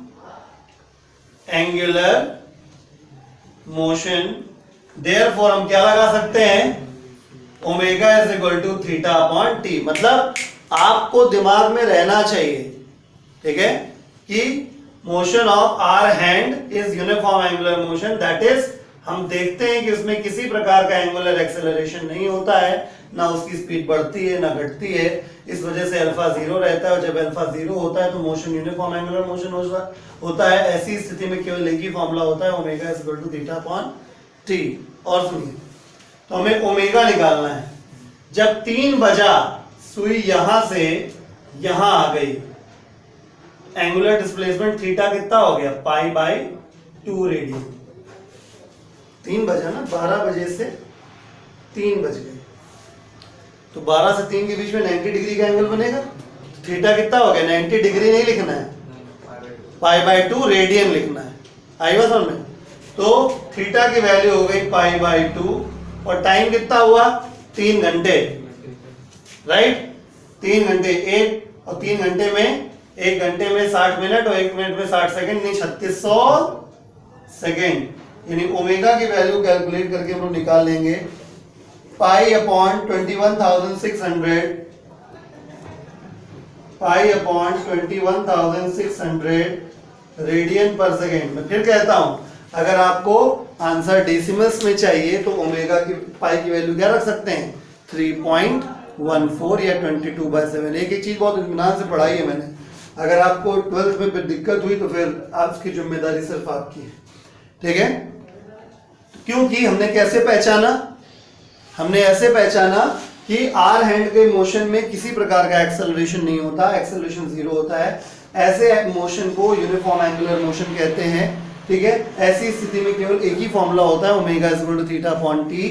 angular motion, therefore हम क्या लगा सकते हैं, omega is equal to theta upon t. मतलब आपको दिमाग में रहना चाहिए, ठीक है, कि motion of hour hand is uniform angular motion, that is हम देखते हैं कि उसमें किसी प्रकार का एंगुलर एक्सेलरेशन नहीं होता है, ना उसकी स्पीड बढ़ती है ना घटती है, इस वजह से अल्फा 0 रहता है, और जब अल्फा 0 होता है तो मोशन यूनिफॉर्म एंगुलर मोशन होता है। ऐसी स्थिति में केवल एक ही फॉर्मूला होता है, omega is equal to theta upon t. और सुनिए, तो हमें ओमेगा निकालना है। जब 3 बजा सुई यहां से यहां आ गई, एंगुलर डिस्प्लेसमेंट थीटा कितना हो गया, पाई बाय 2 रेडियन। 3 बजा ना, 12 बजे से 3 बज गए, तो 12 से 3 के बीच में 90 डिग्री का एंगल बनेगा। थीटा कितना हो गया, 90 डिग्री नहीं लिखना है, पाई बाय 2 रेडियन लिखना है। आई बात समझ में? तो थीटा की वैल्यू हो गई पाई बाय 2, और टाइम कितना हुआ, 3 घंटे, राइट। 3 घंटे, एक और 3 घंटे में, 1 घंटे में 60 मिनट और 1 मिनट में 60 सेकंड, नहीं 3600 सेकंड। यानी ओमेगा की वैल्यू कैलकुलेट करके हम लोग निकाल लेंगे, pi upon 21,600, pi upon 21,600 radian per second. मैं फिर कहता हूं, अगर आपको आंसर डेसिमल्स में चाहिए तो ओमेगा की पाई की वैल्यू क्या रख सकते हैं, 3.14 या 22/7। एक चीज बहुत इत्मीनान से पढ़ाई है मैंने, अगर आपको 12th में दिक्कत हुई तो फिर आपकी जिम्मेदारी सिर्फ आपकी है, ठीक है। क्योंकि हमने कैसे पहचाना, हमने ऐसे पहचाना कि आर हैंड के मोशन में किसी प्रकार का एक्सेलरेशन नहीं होता, एक्सेलरेशन 0 होता है। ऐसे मोशन को यूनिफॉर्म एंगुलर मोशन कहते हैं, ठीक है। ऐसी स्थिति में केवल एक ही फॉर्मूला होता है, omega is equal to theta upon t.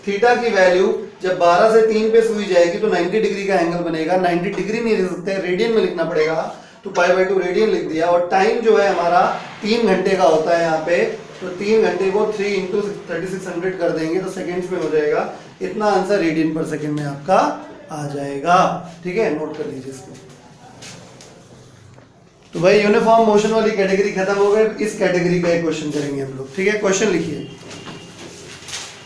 Theta की वैल्यू जब 12 से 3 पे सुई जाएगी तो 90 डिग्री का एंगल बनेगा। 90 डिग्री नहीं लिख सकते, रेडियन में लिखना पड़ेगा, तो पाई बाय 2 रेडियन लिख दिया। और टाइम जो है हमारा 3 घंटे का होता है यहाँ पे, तो 3 घंटे को 3 × 3600 कर देंगे तो सेकेंड्स में हो जाएगा। इतना आंसर रेडियन पर सेकेंड में आपका आ जाएगा, ठीक है, नोट कर लीजिए इसको। तो भाई यूनिफॉर्म मोशन वाली कैटेगरी खत्म हो गई, इस कैटेगरी का एक क्वेश्चन करेंगे हम लोग, ठीक है। क्वेश्चन लिखिए,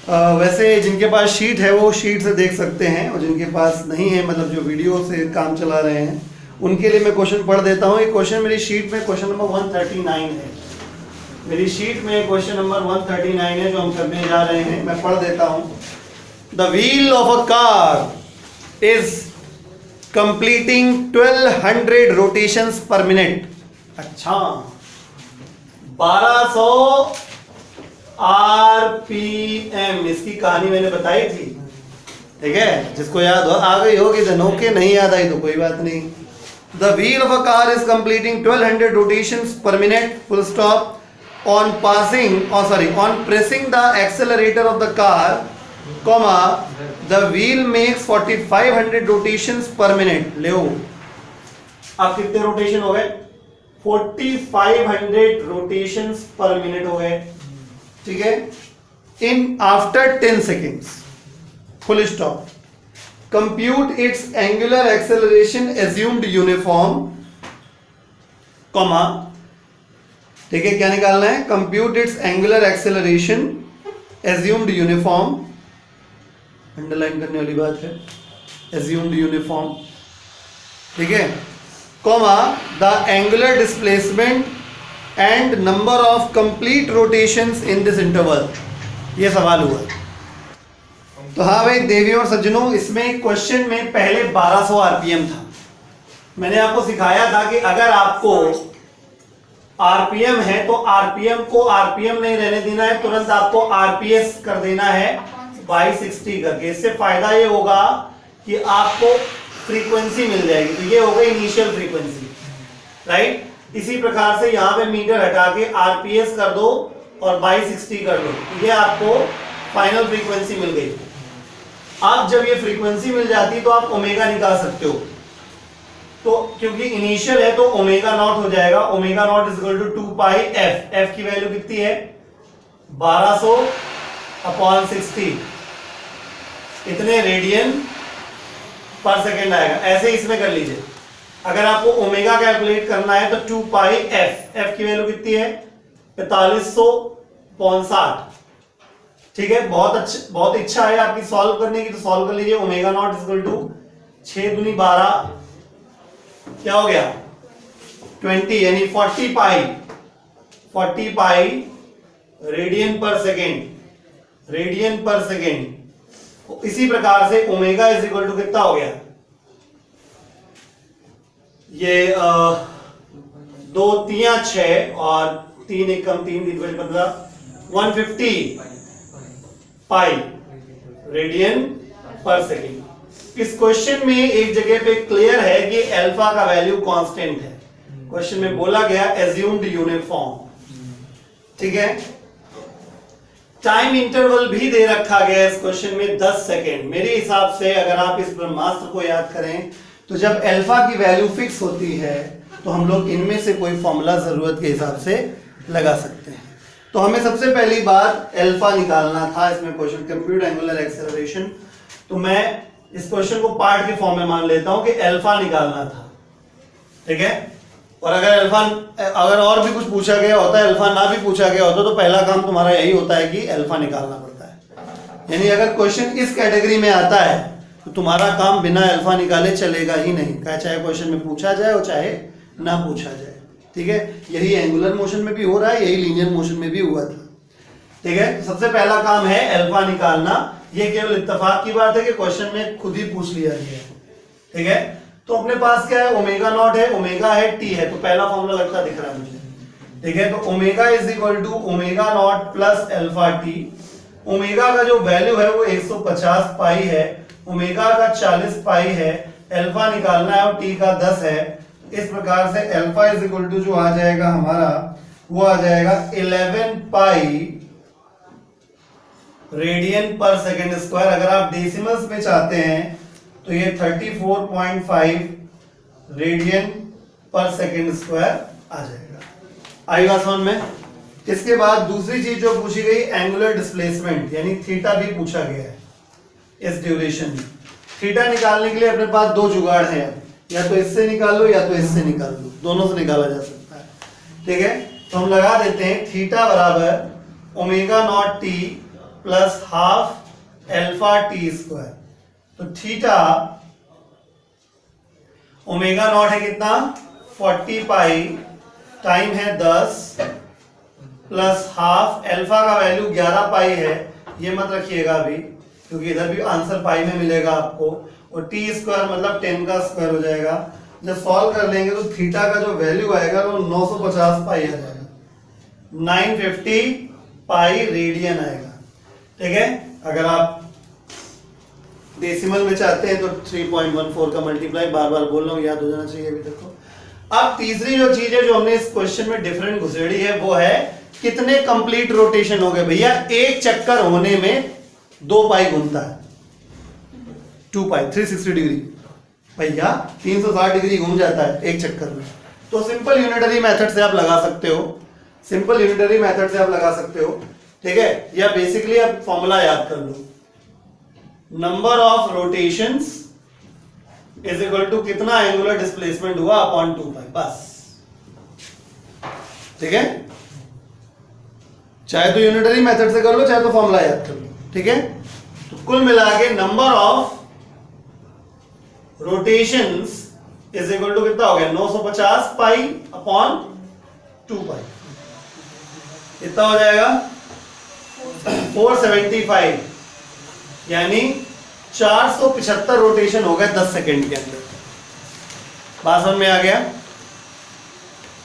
वैसे जिनके पास शीट है वो शीट से देख सकते हैं, और जिनके पास नहीं है, मतलब जो वीडियो से काम चला रहे हैं, उनके लिए मैं क्वेश्चन पढ़ देता हूँ। ये क्वेश्चन मेरी शीट में क्वेश्चन नंबर 139 है। मेरी शीट में क्वेश्चन नंबर 139 है जो हम करने जा रहे हैं। मैं पढ़ देता हूँ। The wheel of a car is completing 1200 rotations पर मिनट। अच्छा, 1200 RPM, इसकी कहानी मैंने बताई थी, ठीक है। जिसको याद हो आ गई होगी देन ओके, नहीं याद आई तो कोई बात नहीं। The wheel of a car is completing 1200 rotations पर minute, full stop, on passing on pressing the accelerator of the car, comma, the wheel makes 4500 rotations पर मिनट। ले अब कितने रोटेशन हो गए? 4500 रोटेशंस पर मिनट हो गए, ठीक है। In after 10 seconds, full stop. Compute it's angular acceleration assumed uniform, comma, ठीक है, क्या निकालना है? Compute it's angular acceleration assumed uniform, underline करने वाली बात है, एज्यूम्ड यूनिफॉर्म, ठीक है, comma, the angular displacement and number of complete rotations in this interval. ये सवाल हुआ। तो हाँ भाई देवियों और सज्जनों, इसमें क्वेश्चन में पहले 1200 आरपीएम था। मैंने आपको सिखाया था कि अगर आपको आरपीएम है तो आरपीएम को आरपीएम नहीं रहने देना है, तुरंत आपको आरपीएस कर देना है बाई 60 करके। इससे फायदा ये होगा कि आपको फ्रीक्वेंसी मिल जाएगी। तो ये होगा इनिशियल फ्रीक्वेंसी, राइट। इसी प्रकार से यहाँ पे मीटर हटा के आरपीएस कर दो और बाई 60 कर दो, ये आपको फाइनल फ्रीक्वेंसी मिल गई। अब जब ये फ्रीक्वेंसी मिल जाती है तो आप ओमेगा निकाल सकते हो। तो क्योंकि इनिशियल है तो ओमेगा नॉट हो जाएगा। Omega not is equal to 2 pi F. F की वैल्यू कितनी है? 1200 अपॉन 60, इतने रेडियन पर सेकेंड आएगा। ऐसे इसमें कर लीजिए। अगर आपको ओमेगा कैलकुलेट करना है तो 2 पाई एफ। एफ की वैल्यू कितनी है? 4560, ठीक है। बहुत इच्छा है आपकी सॉल्व करने की, तो सॉल्व कर लीजिए। ओमेगा नॉट इक्वल टू 6 दूनी 12, क्या हो गया? 20, यानी 40 pi radian per second, radian per second. इसी प्रकार से ओमेगा इज इक्वल टू कितना हो गया? ये 2 3 6 और 3 एकम 3 15, 150 पाई रेडियन पर सेकेंड। इस क्वेश्चन में एक जगह पे क्लियर है कि अल्फा का वैल्यू कांस्टेंट है। क्वेश्चन में बोला गया एज्यूम्ड यूनिफॉर्म, ठीक है। टाइम इंटरवल भी दे रखा गया इस क्वेश्चन में 10 सेकेंड। मेरे हिसाब से अगर आप इस ब्रह्मास्त्र को याद करें तो जब अल्फा की वैल्यू फिक्स होती है तो हम लोग इनमें से कोई फॉर्मूला जरूरत के हिसाब से लगा सकते हैं। तो हमें सबसे पहली बात अल्फा निकालना था इसमें क्वेश्चन, कंप्यूट एंगुलर एक्सेलरेशन। तो मैं इस क्वेश्चन को पार्ट के फॉर्म में मान लेता हूं कि अल्फा निकालना था, ठीक है। और अगर और भी कुछ पूछा गया होता है, अल्फा ना भी पूछा गया होता, तो पहला काम तुम्हारा यही होता है कि अल्फा निकालना पड़ता है। यानी अगर क्वेश्चन इस कैटेगरी में आता है तो तुम्हारा काम बिना अल्फा निकाले चलेगा ही नहीं, चाहे क्वेश्चन में पूछा जाए और चाहे ना पूछा जाए, ठीक है। यही एंगुलर मोशन में भी हो रहा है, यही लीनियर मोशन में भी हुआ था, ठीक है। सबसे पहला काम है अल्फा निकालना। ये केवल इत्तेफाक की बात है कि क्वेश्चन में खुद ही पूछ लिया गया है, ठीक है। तो अपने पास क्या है? ओमेगा नॉट है, ओमेगा है, टी है। तो पहला फॉर्मूला लगता दिख रहा है मुझे, ठीक है। तो omega is equal to omega not plus alpha t. Omega का जो वैल्यू है वो 150 पाई है, ओमेगा का 40 पाई है, अल्फा निकालना है और टी का 10 है। इस प्रकार से अल्फा इज इक्वल टू जो आ जाएगा हमारा वो आ जाएगा 11 pi radian per second square. अगर आप डेसिमल्स में चाहते हैं तो ये 34.5 रेडियन पर सेकेंड स्क्वायर आ जाएगा। आई बात समझ में? इसके बाद दूसरी चीज जो पूछी गई एंगुलर डिस्प्लेसमेंट, यानी थीटा भी पूछा गया है इस ड्यूरेशन में। थीटा निकालने के लिए अपने पास दो जुगाड़ है, या तो इससे निकाल लो या तो इससे निकाल लो, दोनों से निकाला जा सकता है, ठीक है। तो हम लगा देते हैं थीटा बराबर omega naught t plus half alpha T square. तो थीटा ओमेगा नॉट है कितना 40 पाई, टाइम है 10 प्लस हाफ एल्फा का वैल्यू 11 पाई है, ये मत रखिएगा अभी क्योंकि इधर भी आंसर पाई में मिलेगा आपको, और टी स्क्वायर मतलब 10 का स्क्वायर हो जाएगा। जब सॉल्व कर लेंगे तो थीटा का जो वैल्यू आएगा वो 950 पाई आ जाएगा, 950 पाई रेडियन आएगा। ठीक है, अगर आप डेसिमल में चाहते हैं तो 3.14 का मल्टीप्लाई, बार बार बोल रहा हूं, याद हो जाना चाहिए अभी तक को। अब तीसरी जो चीज है जो हमने इस क्वेश्चन में डिफरेंट घुसेड़ी है वो है कितने कंप्लीट रोटेशन हो गए। भैया एक चक्कर होने में 2 पाई घूमता है, 2 पाई 360 डिग्री, भैया 360 डिग्री घूम जाता है एक चक्कर में। तो सिंपल यूनिटरी मेथड से आप लगा सकते हो, सिंपल यूनिटरी मेथड से आप लगा सकते हो। ठीक है, या बेसिकली आप फॉर्मूला याद कर लो, number of rotations is equal to कितना एंगुलर डिस्प्लेसमेंट हुआ अपॉन 2 पाई, बस। ठीक है, चाहे तो यूनिटरी मेथड से कर लो चाहे तो फॉर्मूला याद कर लो। ठीक है, तो कुल मिला के number of rotations is equal to कितना हो गया 950 पाई अपॉन 2 पाई, कितना हो जाएगा 475, यानी 475 रोटेशन हो गए 10 सेकेंड के अंदर। बात समझ में आ गया,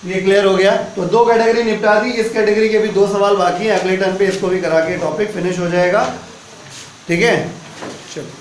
ये क्लियर हो गया। तो 2 कैटेगरी निपटा दी, इस कैटेगरी के भी 2 सवाल बाकी हैं, अगले टर्न पे इसको भी करा के टॉपिक फिनिश हो जाएगा। ठीक है, चलो।